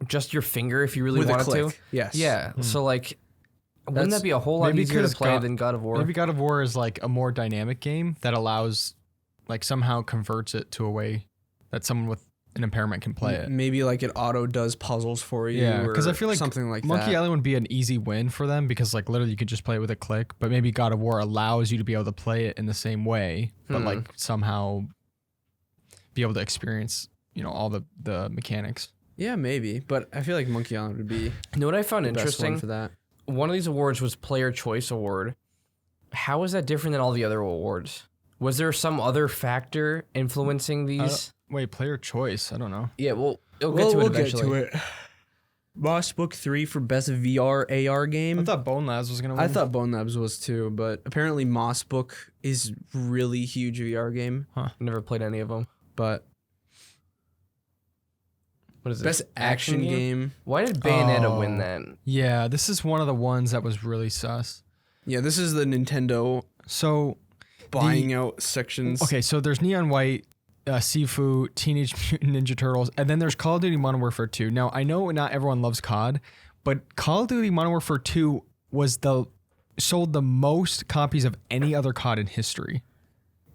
just your finger if you really With a wanted click. to? Yes. Yeah. So like, wouldn't That's- that be a whole lot maybe easier to 'cause play than God of War? Maybe God of War is like a more dynamic game that allows, like somehow converts it to a way that someone with an impairment can play it. Maybe like it auto does puzzles for you. Yeah, because I or feel like something like Monkey that. Island would be an easy win for them because like literally you could just play it with a click. But maybe God of War allows you to be able to play it in the same way, but like somehow be able to experience all the mechanics. Yeah, maybe, but I feel like Monkey Island would be You know what I found the best one interesting? for that. One of these awards was Player Choice Award. How is that different than all the other awards? Was there some other factor influencing these? Wait, player choice? I don't know. Yeah, well, we'll get to it eventually. it. Moss Book 3 for best VR AR game. I thought Bone Labs was gonna win. I thought Bone Labs was too, but apparently Moss Book is really huge VR game. Never played any of them. But What is this? best action game. Why did Bayonetta win that? Yeah, this is one of the ones that was really sus. Yeah, this is the Nintendo So buying out sections. okay, so there's Neon White, Sifu, Teenage Mutant Ninja Turtles, and then there's Call of Duty Modern Warfare 2. Now, I know not everyone loves COD, but Call of Duty Modern Warfare 2 was sold the most copies of any other COD in history.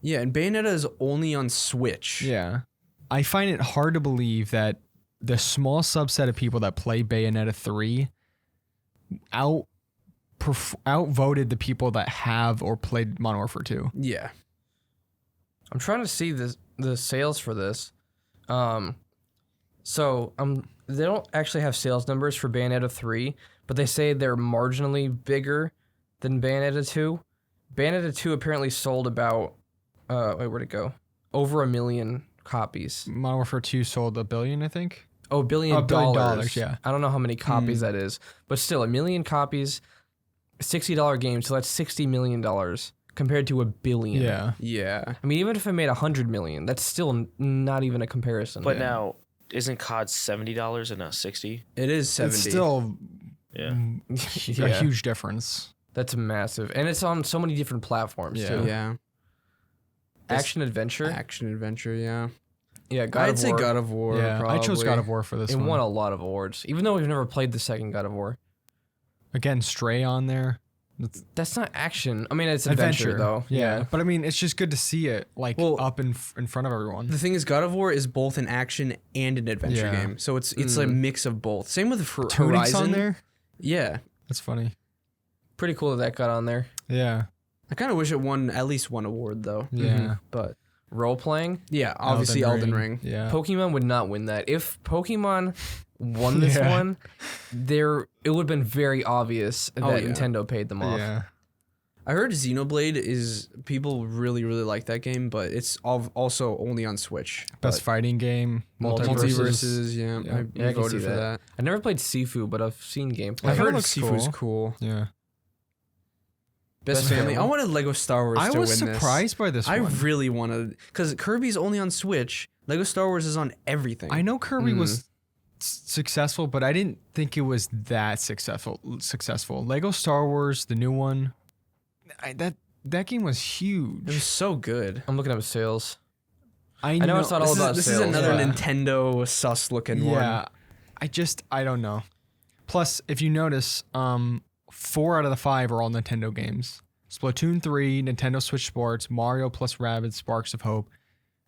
Yeah, and Bayonetta is only on Switch. Yeah. I find it hard to believe that the small subset of people that play Bayonetta 3 outvoted the people that have or played Modern Warfare 2. Yeah. I'm trying to see the sales for this. They don't actually have sales numbers for Bayonetta 3, but they say they're marginally bigger than Bayonetta 2. Bayonetta 2 apparently sold about where'd it go? Over 1 million copies. Modern Warfare 2 sold $1 billion, I think. Oh, $1 billion. $1 billion, yeah. I don't know how many copies that is, but still 1 million copies, $60 game, so that's $60 million compared to $1 billion. Yeah. Yeah. I mean, even if it made 100 million, that's still not even a comparison. But now, isn't COD $70 and not 60? It is 70. It's still Yeah. a huge difference. That's massive. And it's on so many different platforms, too. Yeah. Action-adventure? Action-adventure, yeah. Yeah, I'd say God of War, Yeah, probably. I chose God of War for this It one. won a lot of awards, even though we've never played the second God of War. Again, Stray on there. That's not action. I mean, it's adventure, though. Yeah. But I mean, it's just good to see it up in front of everyone. The thing is, God of War is both an action and an adventure Yeah. game. So it's a mix of both. Same with Tunic's Horizon. on there? Yeah. That's funny. Pretty cool that got on there. Yeah. I kind of wish it won at least one award, though. Yeah. But Role-playing? yeah, obviously Elden Ring. Yeah. Pokemon would not win that. If Pokemon won this one, it would have been very obvious that Nintendo paid them off. Yeah. I heard Xenoblade is people really, really like that game, but it's also only on Switch. Best fighting game. Multiverses, yeah. Yeah, I can see voted for that. I never played Sifu, but I've seen gameplay. I heard looks Sifu's cool. Yeah. Best family. I wanted Lego Star Wars to win this. I was surprised by this one. I really wanted, because Kirby's only on Switch. Lego Star Wars is on everything. I know Kirby was successful, but I didn't think it was that successful. Lego Star Wars, the new one, that game was huge. It was so good. I'm looking up sales. I know it's not all about This sales. is another Nintendo sus looking one. Yeah. I don't know. Plus, if you notice, 4 out of the 5 are all Nintendo games. Splatoon 3, Nintendo Switch Sports, Mario plus Rabbids Sparks of Hope,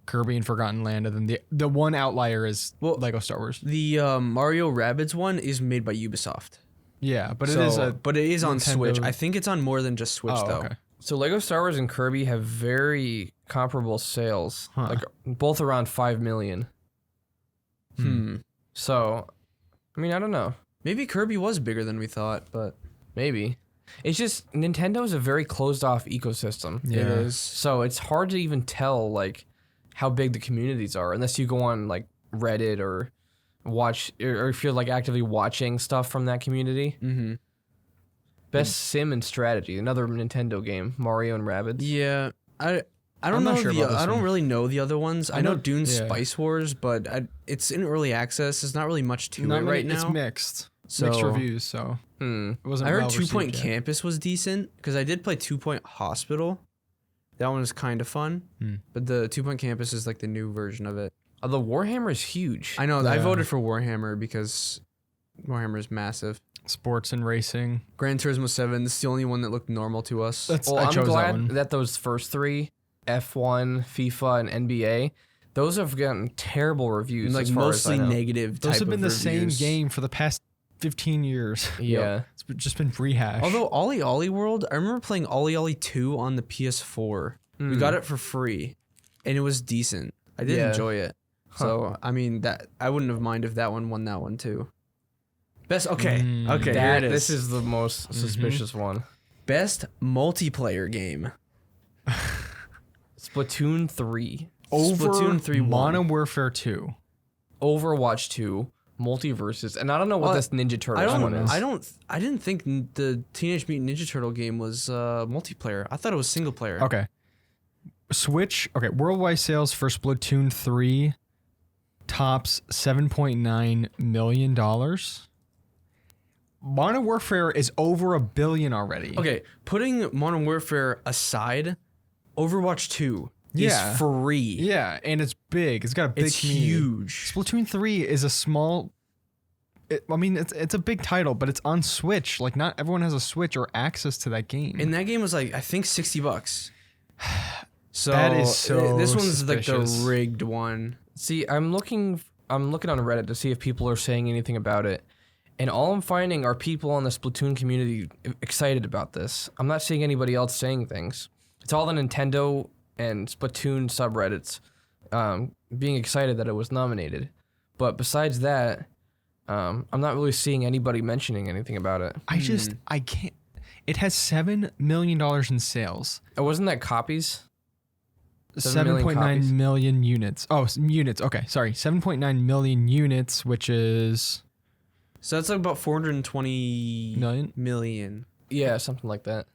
Kirby and Forgotten Land, and then the one outlier is Lego Star Wars. The Mario Rabbids one is made by Ubisoft. Yeah, but it is on Nintendo. Switch. I think it's on more than just Switch though. Okay. So Lego Star Wars and Kirby have very comparable sales, like both around 5 million. So, I mean, I don't know. Maybe Kirby was bigger than we thought, but Maybe. It's just Nintendo is a very closed off ecosystem. Yeah. it is. So it's hard to even tell like how big the communities are unless you go on like Reddit or watch or if you're like actively watching stuff from that community. Mm-hmm. Best sim and strategy, another Nintendo game, Mario and Rabbids. Yeah, I don't I'm know not sure about this I don't one. really know the other ones. I know Dune yeah. Spice Wars, but it's in early access. There's not really much to it right now. It's mixed. So- Mixed reviews, so it wasn't I heard well 2 Point received yet. Campus was decent because I did play 2 Point Hospital. That one was kind of fun, but the 2 Point Campus is like the new version of it. The Warhammer is huge. I know. I Yeah. voted for Warhammer because Warhammer is massive. Sports and racing. Gran Turismo 7. This is the only one that looked normal to us. Well, I I'm chose that glad one. that those first 3, F1, FIFA, and NBA, those have gotten terrible reviews. like as far mostly as I know. negative. Those type have been of the same reviews. game for the past 15 years. Yeah. It's just been rehashed. Although Ollie Ollie World, I remember playing Ollie Ollie 2 on the PS4. We got it for free, and it was decent. I did enjoy it. So I mean that I wouldn't have minded if that one won that one too. Best okay, here it is. This is the most suspicious one. Best multiplayer game. Splatoon 3, over Splatoon 3 won. Modern Warfare 2. Overwatch 2, Multiverses, and I don't know what this Ninja Turtles one is. I didn't think the Teenage Mutant Ninja Turtle game was multiplayer. I thought it was single player. Okay. Switch. Okay. Worldwide sales for Splatoon 3 tops $7.9 million. Modern Warfare is over $1 billion already. Okay, putting Modern Warfare aside, Overwatch 2 is free. Yeah, and it's big. It's got a big It's community. huge. Splatoon 3 is a small. It's a big title, but it's on Switch. Like, not everyone has a Switch or access to that game. And that game was like I think $60. So That is so this one's like suspicious. the rigged one. See, I'm looking on Reddit to see if people are saying anything about it, And all I'm finding are people on the Splatoon community excited about this. I'm not seeing anybody else saying things. It's all the Nintendo and Splatoon subreddits being excited that it was nominated. But besides that, I'm not really seeing anybody mentioning anything about it. I can't. It has $7 million in sales. Oh, wasn't that copies? 7.9 million units. Oh, units. Okay, sorry. 7.9 million units, which is... So that's like about 420 million. Yeah, something like that.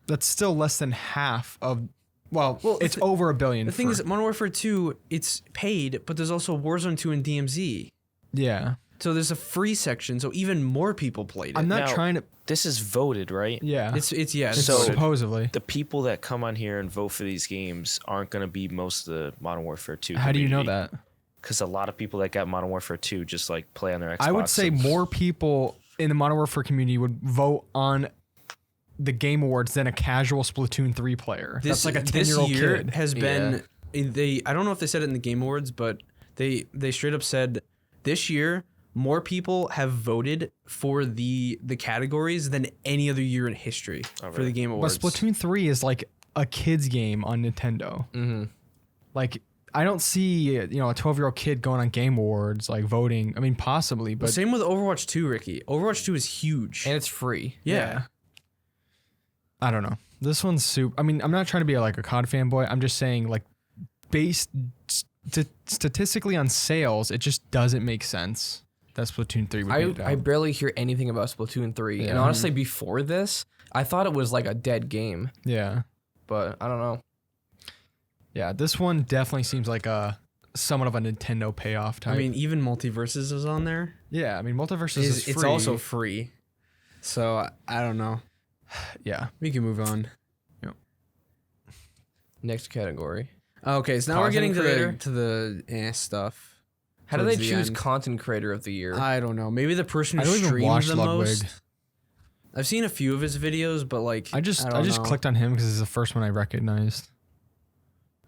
That's still less than half of... Well, it's over $1 billion. The thing is, Modern Warfare 2, it's paid, but there's also Warzone 2 and DMZ. Yeah. So there's a free section, so even more people played it. I'm not trying to... This is voted, right? Yeah. It's So- voted. supposedly. The people that come on here and vote for these games aren't going to be most of the Modern Warfare 2 How do you know that? Because a lot of people that got Modern Warfare 2 just like play on their Xbox. I would say more people in the Modern Warfare community would vote on the Game Awards than a casual Splatoon 3 player. That's like a 10-year-old kid. Has been... I don't know if they said it in the Game Awards, but they straight up said this year... More people have voted for the categories than any other year in history for the Game Awards. But Splatoon 3 is like a kid's game on Nintendo. Mm-hmm. Like, I don't see, a 12-year-old kid going on Game Awards, like voting. I mean, possibly, but... Same with Overwatch 2, Ricky. Overwatch 2 is huge. And it's free. Yeah. I don't know. This one's super... I mean, I'm not trying to be like a COD fanboy. I'm just saying, like, based statistically on sales, it just doesn't make sense. That Splatoon 3 would be I barely hear anything about Splatoon 3. Yeah. And honestly, before this, I thought it was like a dead game. Yeah. But I don't know. Yeah, this one definitely seems like somewhat of a Nintendo payoff type. I mean, even Multiverses is on there. yeah, I mean, Multiverse is free. It's also free. So, I don't know. Yeah. We can move on. Next category. Okay, so now we're getting Content to the stuff. How do they Towards the choose end. content creator of the year? I don't know. Maybe the person I who don't even streams watch the Ludwig. most. I've seen a few of his videos, but like I just don't know. clicked on him because he's the first one I recognized.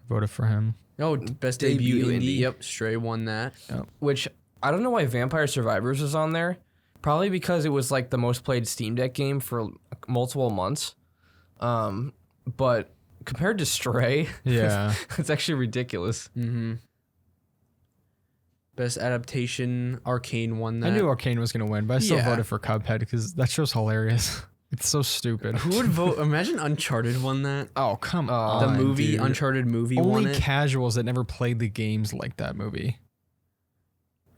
Voted for him. Oh, best debut Debut indie. indie. Yep, Stray won that. Which, I don't know why Vampire Survivors is on there. Probably because it was like the most played Steam Deck game for multiple months. But compared to Stray, Yeah. it's actually ridiculous. Mm-hmm. Best adaptation, Arcane won that. I knew Arcane was gonna win, but I still Yeah. voted for Cuphead because that show's hilarious. It's so stupid. Who would vote? Imagine Uncharted won that. Oh come The on, movie, dude. Uncharted movie won Only it. casuals that never played the games like that movie.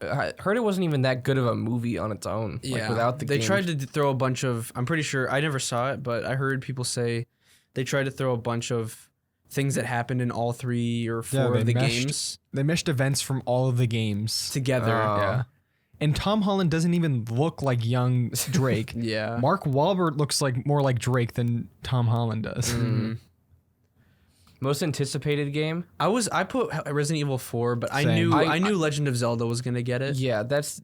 I heard it wasn't even that good of a movie on its own. Like, without the they games. tried to throw a bunch of. I'm pretty sure I never saw it, but I heard people say they tried to throw a bunch of things that happened in all 3 or 4 they of the meshed games They meshed events from all of the games together. Yeah. And Tom Holland doesn't even look like young Drake. Yeah. Mark Wahlberg looks like more like Drake than Tom Holland does. Mm. Most anticipated game? I put Resident Evil 4, but I Same. knew I knew Legend of Zelda was gonna get it. Yeah, that's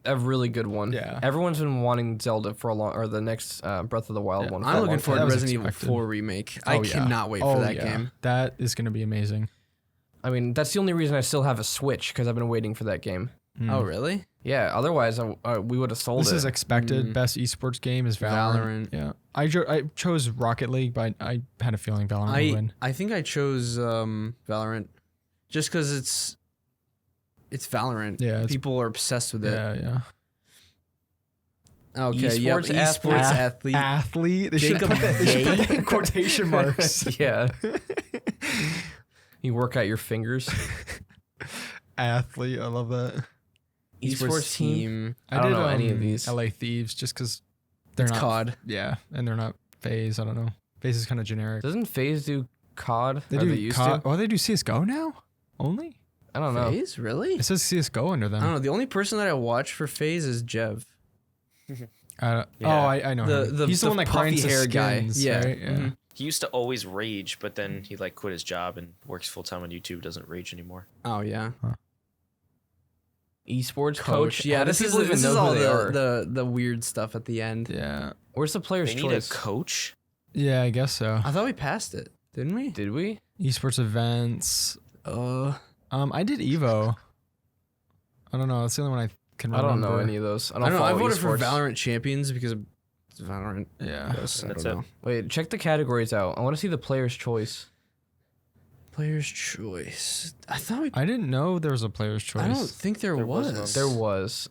a really good one. Yeah. Everyone's been wanting Zelda for a long, or the next Breath of the Wild Yeah. one. for I'm a looking long forward time. to was Resident Evil expected. 4 remake. I Oh, yeah. cannot wait Oh, for that yeah. game. That is going to be amazing. I mean, that's the only reason I still have a Switch, because I've been waiting for that game. Oh, really? Yeah, otherwise we would have sold This it. is expected. Best esports game is Valorant. Valorant. Yeah. I chose Rocket League, but I had a feeling Valorant would win. I think I chose Valorant just because it's Valorant. Yeah, it's- People are obsessed with it. Yeah. Okay, Esports esports athlete. Athlete. They should Jacob put that Hay. in quotation marks. yeah. You work out your fingers. Athlete. I love that. Esports team. I don't know any of these. LA Thieves, just because they're It's not COD. Yeah, and they're not FaZe. I don't know. FaZe is kind of generic. Doesn't FaZe do COD? They Or do they used COD. to? Oh, they do CS:GO now. Only. I don't know. FaZe, really? It says CS:GO under I don't them. know. The only person that I watch for FaZe is Jev. Oh, I know him. He's the one that puffy grinds the hair guy. skins, Yeah. right? Yeah. Mhm. He used to always rage, but then he like quit his job and works full time on YouTube. Doesn't rage anymore. Oh yeah. Esports coach. Yeah, How do this is people even this know is who all they are? the weird stuff at the end. Yeah. Where's the player's They need a choice? coach. Yeah, I guess so. I thought we passed it, didn't we? Did we? Esports events. I did Evo. I don't know. That's the only one can I remember. don't know any of those. I I don't. I follow voted for esports. Valorant Champions because of Valorant. Yeah. Yes, I That's don't it. know. Wait, check the categories out. I want to see the player's choice. Player's choice. I thought I didn't know there was a player's choice. I don't think there was was. There was.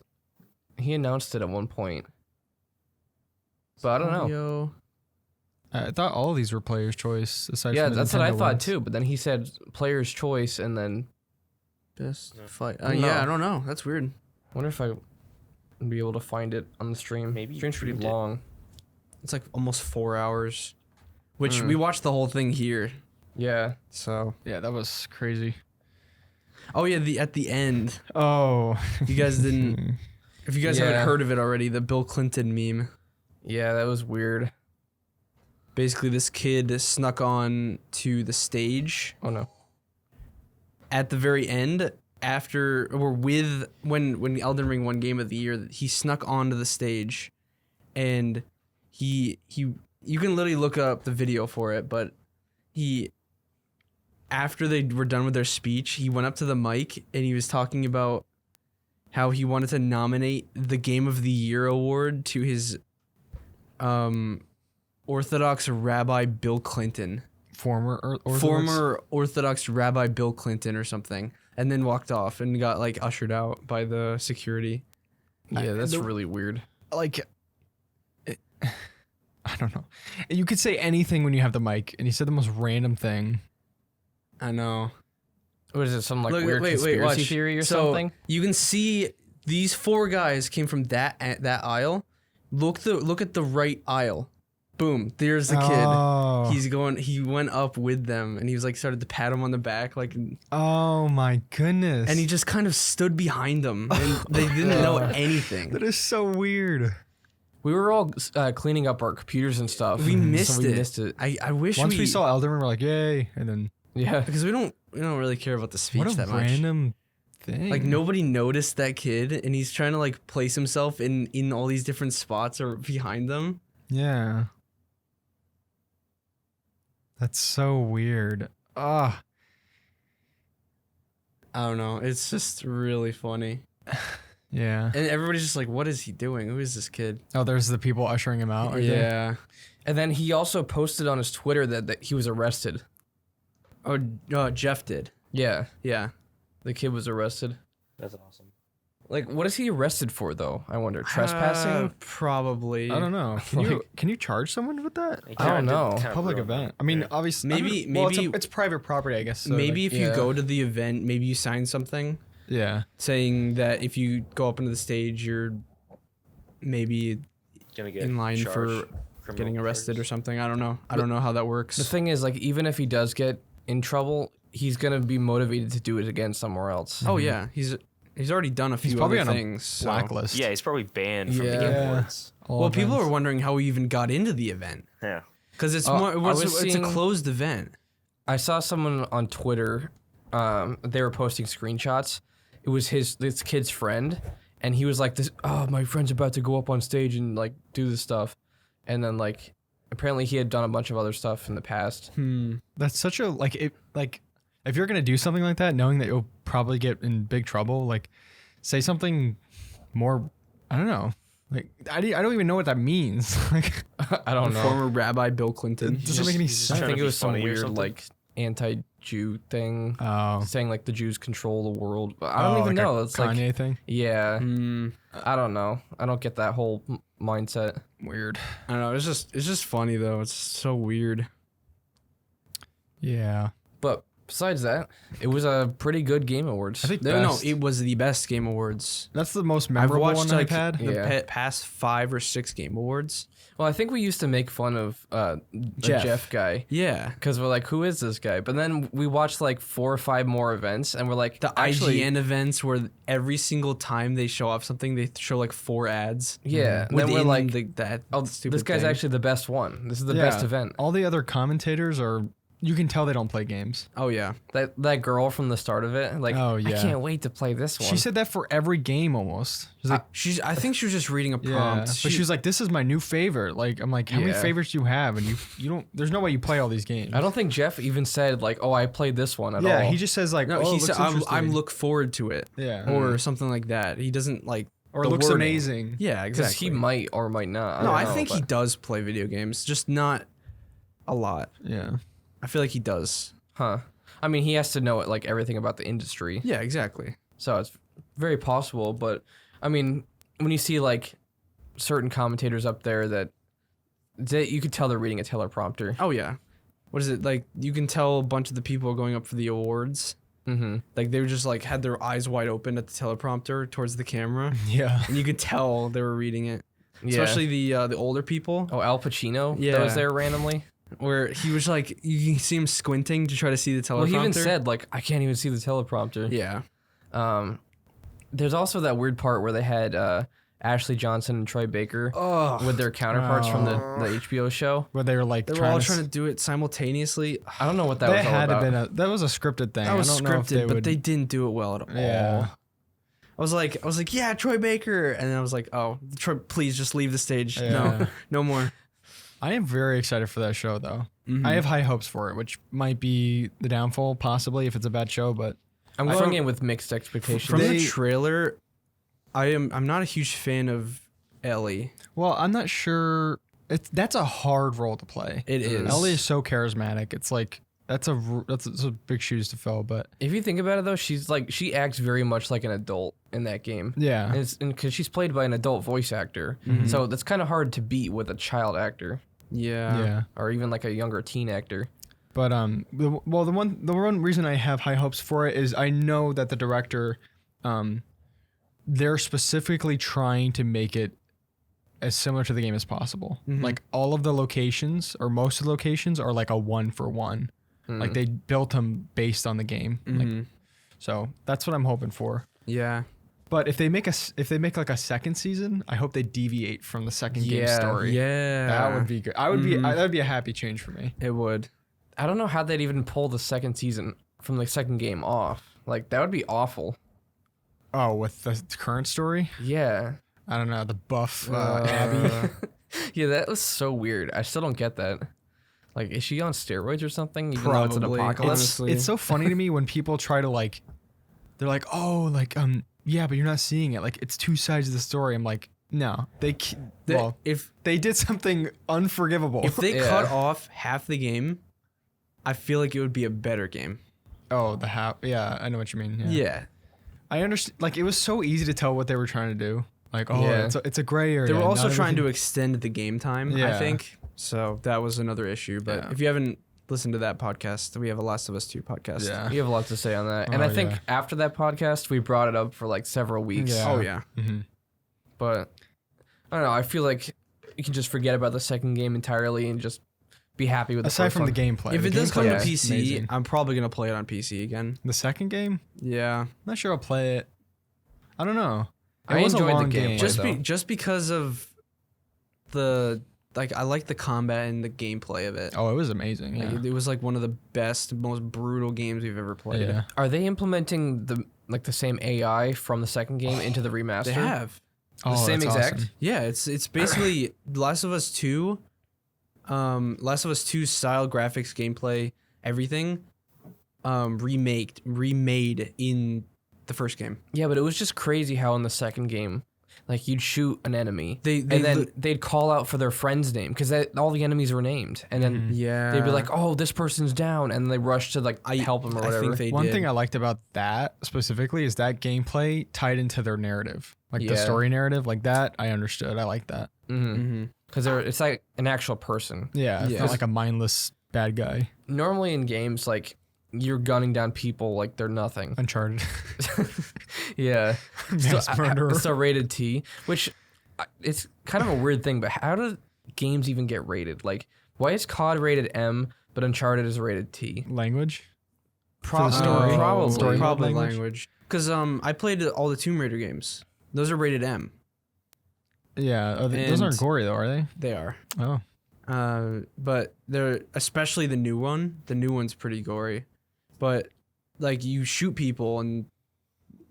He announced it at one point, but I don't know. Audio. I thought all of these were player's choice. Aside Yeah, from the that's what I Nintendo thought ones. too. But then he said player's choice, and then Best No. fight. No. Yeah, I don't know. That's weird. I wonder if I would be able to find it on the stream. Maybe you Stream's pretty streamed it. long. It's like almost 4 hours, which Mm. we watched the whole thing here. Yeah. So. Yeah, that was crazy. Oh yeah, at the end, Oh. you guys didn't. If you guys Yeah. haven't heard of it already, the Bill Clinton meme. Yeah, that was weird. Basically, this kid snuck on to the stage Oh no. at the very end after or with when Elden Ring won Game of the Year. He snuck onto the stage, and he you can literally look up the video for it, but he after they were done with their speech, he went up to the mic and he was talking about how he wanted to nominate the Game of the Year award to his Orthodox Rabbi Bill Clinton. Former Orthodox Rabbi Bill Clinton or something, and then walked off and got like ushered out by the security. Yeah, that's the- really weird. Like, I don't know. You could say anything when you have the mic, and he said the most random thing. I know. What is it? Some like Look, weird wait, conspiracy watch. theory or So, something? You can see these 4 guys came from that aisle. Look at the right aisle. Boom. There's the kid. Oh. He went up with them and he was like started to pat him on the back like Oh my goodness. and he just kind of stood behind them and they didn't know anything. That is so weird. We were all cleaning up our computers and stuff. We missed so we it. missed it. I wish Once we saw Elden Ring, we're like, yay. And then, Yeah. because we don't really care about the speech what a that much. random thing. Like nobody noticed that kid and he's trying to like place himself in all these different spots or behind them. Yeah. That's so weird. Ah. I don't know. It's just really funny. Yeah. And everybody's just like, what is he doing? Who is this kid? Oh, there's the people ushering him out. Right there? Yeah. And then he also posted on his Twitter that he was arrested. Oh, Jeff did. Yeah. Yeah. The kid was arrested. That's awesome. Like, what is he arrested for, though? I wonder. Trespassing? Probably. I don't know. Can you charge someone with that? I don't know. Public event. I mean, obviously, Maybe- it's private property, I guess. So Maybe like, if you yeah. go to the event, maybe you sign something yeah. saying that if you go up into the stage, you're maybe Gonna get in line charged, for criminal getting arrested or charges. something. I don't know. I don't know how that works. The thing is, like, even if he does get in trouble, he's going to be motivated to do it again somewhere else. Oh yeah, he's already done a few probably other on a things. so- Blacklist. Yeah, he's probably banned from the Yeah. Game Awards. All Well, people events. are wondering how he even got into the event Yeah. because it's I it's was a seeing- closed event. I saw someone on Twitter. They were posting screenshots. It was this kid's friend, and he was like, "This, oh, my friend's about to go up on stage and like do this stuff," and then like, apparently he had done a bunch of other stuff in the past. That's such a if you're gonna do something like that, knowing that you'll probably get in big trouble, like say something more. I don't know. Like I don't even know what that means. Like I don't know. Former Rabbi Bill Clinton. it doesn't make any he's just I sense. trying think to it be was some funny or weird something? like anti-Jew thing, Oh, saying like the Jews control the world. But I don't even like a know. It's Kanye like, thing. yeah, Hmm. I don't know. I don't get that whole mindset. Weird. I don't know. It's just funny though. It's so weird. Yeah. But besides that, it was a pretty good Game Awards. I think No, best. it was the best Game Awards. That's the most I've memorable watched one like I've had. the Yeah. past 5 or 6 Game Awards. Well, I think we used to make fun of the Jeff. Jeff guy Yeah. because we're like, who is this guy? But then we watched like 4 or 5 more events, and we're like, The actually, IGN events where every single time they show off something, they show like 4 ads. yeah. And then we're Within like, that oh, stupid this guy's thing. actually the best one. This is the Yeah. best event. All the other commentators are. You can tell they don't play games. Oh yeah. That girl from the start of it, like, Oh, I yeah. can't wait to play this one. She said that for every game almost. She's like, I think she was just reading a yeah. prompt. But she was like, "This is my new favorite." Like, I'm like, "How many Yeah. favorites do you have?" And you don't. There's no way you play all these games. I don't think Jeff even said like, "Oh, I played this one" at Yeah, all. he just says like, no, "Oh, he it said looks I'm interesting." look forward to it. Yeah. Or something like that. He doesn't like or the looks wording. amazing. Yeah, Because exactly. he might or might not. No, don't I know, think he but- does play video games, just not a lot. Yeah. I feel like he does. Huh. I mean, he has to know like everything about the industry. Yeah, exactly. So it's very possible, but I mean, when you see like certain commentators up there that you could tell they're reading a teleprompter. Oh yeah. What is it like? You can tell a bunch of the people going up for the awards. Mm-hmm. Like they were just like had their eyes wide open at the teleprompter towards the camera, Yeah. and you could tell they were reading it. Yeah. Especially the older people, Oh, Al Pacino that Yeah. was there randomly. where he was like, you can see him squinting to try to see the teleprompter. Well, he even said like, I can't even see the teleprompter. yeah. There's also that weird part where they had Ashley Johnson and Troy Baker Oh, with their counterparts from the HBO show. Where they were like they were all trying to do it simultaneously. I don't know what that That was all had to about. been that was a scripted thing. That was I don't know if scripted, but would, they didn't do it well at all. Yeah. I was like, yeah, Troy Baker, and then I was like, oh, Troy, please just leave the stage. Yeah. No, no more. I am very excited for that show though. Mhm. I have high hopes for it, which might be the downfall possibly if it's a bad show, but I'm going in with mixed expectations. From They- the trailer, I'm not a huge fan of Ellie. well, I'm not sure that's a hard role to play. It is. Ellie is so charismatic. It's like that's a big shoes to fill, but If you think about it though, she acts very much like an adult in that game. yeah. And because she's played by an adult voice actor, so that's kind of hard to beat with a child actor Yeah. Yeah. or even like a younger teen actor. But the one reason I have high hopes for it is I know that the director, they're specifically trying to make it as similar to the game as possible. Like all of the locations or most of the locations are like a 1-for-1. Like they built them based on the game. Like, so that's what I'm hoping for. Yeah. But if they make like a second season, I hope they deviate from the second game story. Yeah. That would be good. That would be a happy change for me. It would. I don't know how they'd even pull the second season from the second game off. Like that would be awful. Oh, with the current story? Yeah. I don't know, the buff Abby. Yeah, that was so weird. I still don't get that. Like, is she on steroids or something? Even though it's an Probably, apocalypse. honestly. It's so funny to me when people try to like, they're like, oh, like yeah, but you're not seeing it. Like it's two sides of the story. I'm like, no, If they did something unforgivable. if they Yeah. cut off half the game, I feel like it would be a better game. oh, the half. Yeah, I know what you mean. Yeah. Yeah. I understand. Like it was so easy to tell what they were trying to do. Like, oh, Yeah. it's a gray area. They were also Not trying to everything- extend the game time, I Yeah. think. So that was another issue. But Yeah. if you haven't listened to that podcast, we have a Last of Us 2 podcast. Yeah. You have a lot to say on that. And Oh, I think yeah. after that podcast, we brought it up for like several weeks. Yeah. Oh, yeah. Mhm. But I don't know. I feel like you can just forget about the second game entirely and just be happy with the Aside first from one. the gameplay. If the it does gameplay come to is PC, amazing. I'm probably going to play it on PC again. The second game, Yeah. I'm not sure I'll play it. I don't know. It I was a enjoyed the long gameplay, game. though. Just because of I like the combat and the gameplay of it. Oh, it was amazing. Yeah. Like, it was like one of the best, most brutal games we've ever played. Yeah. Are they implementing the same AI from the second game into the remaster? They have. The same that's exact? awesome. Yeah, it's basically Last of Us 2, Last of Us 2 style graphics, gameplay, everything, remade in the first game. Yeah, but it was just crazy how in the second game, like you'd shoot an enemy, They and then li- they'd call out for their friend's name because all the enemies were named, and then Yeah, they'd be like, "Oh, this person's down," and they rush to like help them or I whatever. think they One did. thing I liked about that specifically is that gameplay tied into their narrative, like the Yeah. story narrative, like that. I understood. I like that. Because it's like an actual person. Yeah, it's Yeah. not like a mindless bad guy. Normally in games, like you're gunning down people like they're nothing. Uncharted. Yeah, Mass murderer. So rated T, which it's kind of a weird thing. But how do games even get rated? Like, why is COD rated M but Uncharted is rated T? Language. Pro- story? probably. Story mode probably language? language. Because I played all the Tomb Raider games. Those are rated M. Yeah, those And- aren't gory though, are they? They are. Oh, But they're especially the new one. The new one's pretty gory. But like you shoot people and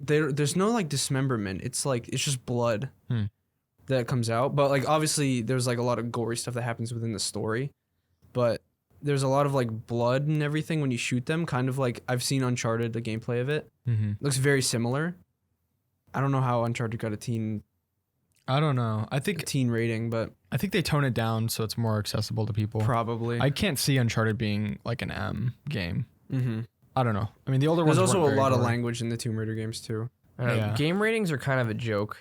there's no like dismemberment. It's like it's just blood that comes out. But like obviously there's like a lot of gory stuff that happens within the story. But there's a lot of like blood and everything when you shoot them. Kind of like I've seen Uncharted, the gameplay of it. mm-hmm. Looks very similar. I don't know how Uncharted got a teen I don't know. I think teen rating, but they tone it down so it's more accessible to people. probably. I can't see Uncharted being like an M game. Mm-hmm. I don't know. I mean, the older There's ones. also a lot of gory. language in the Tomb Raider games too. I don't know, Yeah. game ratings are kind of a joke,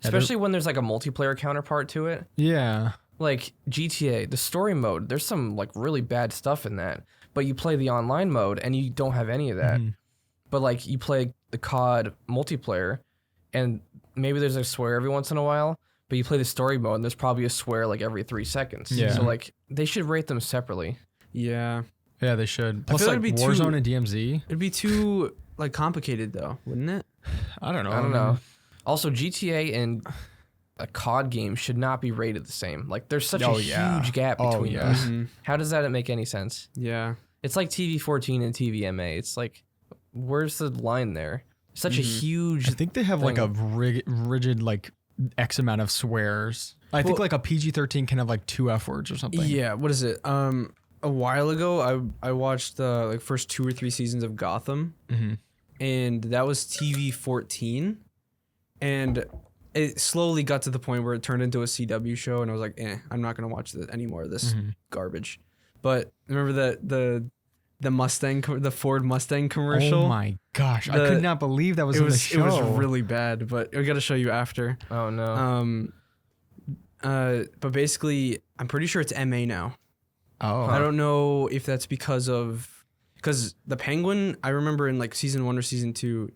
Yeah, especially when there's like a multiplayer counterpart to it. Yeah. Like GTA, the story mode, there's some like really bad stuff in that. But you play the online mode and you don't have any of that. Mhm. But like you play the COD multiplayer and maybe there's a swear every once in a while, but you play the story mode and there's probably a swear like every 3 seconds. Yeah. So like they should rate them separately. Yeah, Yeah, they should. Plus, feel like like it'd be Warzone too- and DMZ. it'd be too like complicated though, wouldn't it? I don't know. I don't know. Also, GTA and a COD game should not be rated the same. Like there's such Oh, a yeah. huge gap Oh, between yeah. those. Mhm. How does that make any sense? Yeah. It's like TV14 and TVMA. It's like, where's the line there? Such a huge. I think they have like a rigid like X amount of swears. I think Well- like a PG-13 can have like 2 F words or something. Yeah. What is it? A while ago, I watched the like first 2 or 3 seasons of Gotham, Mm-hmm. and that was TV14, and it slowly got to the point where it turned into a CW show, and I was like, I'm not gonna watch any more of this garbage. But remember the Mustang, the Ford Mustang commercial? Oh my gosh, I The- could not believe that was in the It show. was really bad, but I gotta show you after. Oh no. But basically, I'm pretty sure it's MA now. Oh, I don't know if that's because the Penguin, I remember in like season 1 or season 2,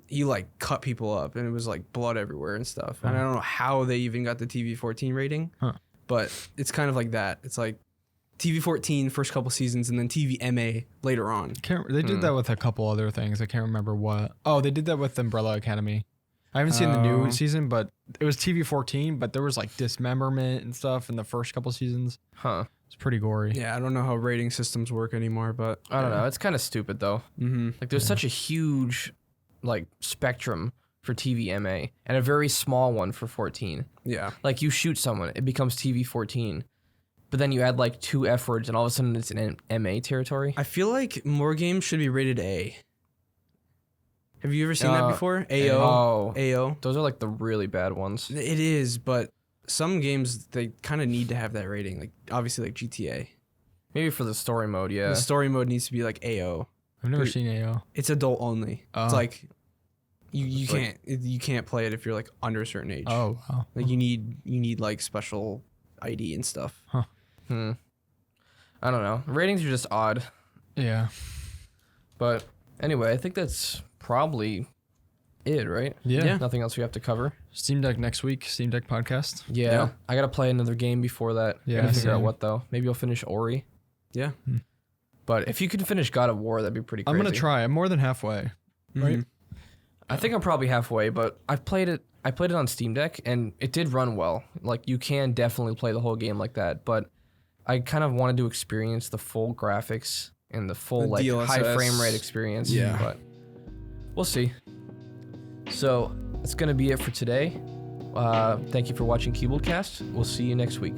he like cut people up and it was like blood everywhere and stuff. And I don't know how they even got the TV14 rating, Huh. but it's kind of like that. It's like TV14 first couple seasons and then TVMA later on. They did that with a couple other things. I can't remember what. Oh, they did that with Umbrella Academy. I haven't seen the new season, but it was TV14, but there was like dismemberment and stuff in the first couple seasons. Huh. It's pretty gory. Yeah, I don't know how rating systems work anymore, but I don't know. It's kind of stupid though. Like there's such a huge like spectrum for TVMA and a very small one for 14. yeah. Like you shoot someone, it becomes TV14. But then you add like 2 F words and all of a sudden it's an MA territory. I feel like more games should be rated A. Have you ever seen that before? AO. Oh. AO. Those are like the really bad ones. It is, but some games they kind of need to have that rating. Like obviously, like GTA. Maybe for the story mode, yeah. The story mode needs to be like AO. I've never seen AO. It's adult only. Oh. It's like you can't play it if you're like under a certain age. Oh, wow. Like you need like special ID and stuff. I don't know. Ratings are just odd. Yeah. But anyway, I think that's probably it, right? Yeah. Nothing else we have to cover. Steam Deck next week. Steam Deck podcast. Yeah. Yeah. I gotta play another game before that. Yeah, I gotta figure out same. what though. Maybe I'll finish Ori. Yeah. But if you could finish God of War, that'd be pretty crazy. I'm gonna try. I'm more than halfway. Right. I think I'm probably halfway, but I played it on Steam Deck and it did run well. Like you can definitely play the whole game like that, but I kind of wanted to experience the full graphics and the full The like DLSS. high frame rate experience. Yeah. But we'll see. So that's gonna be it for today. Thank you for watching CuboldCast. We'll see you next week.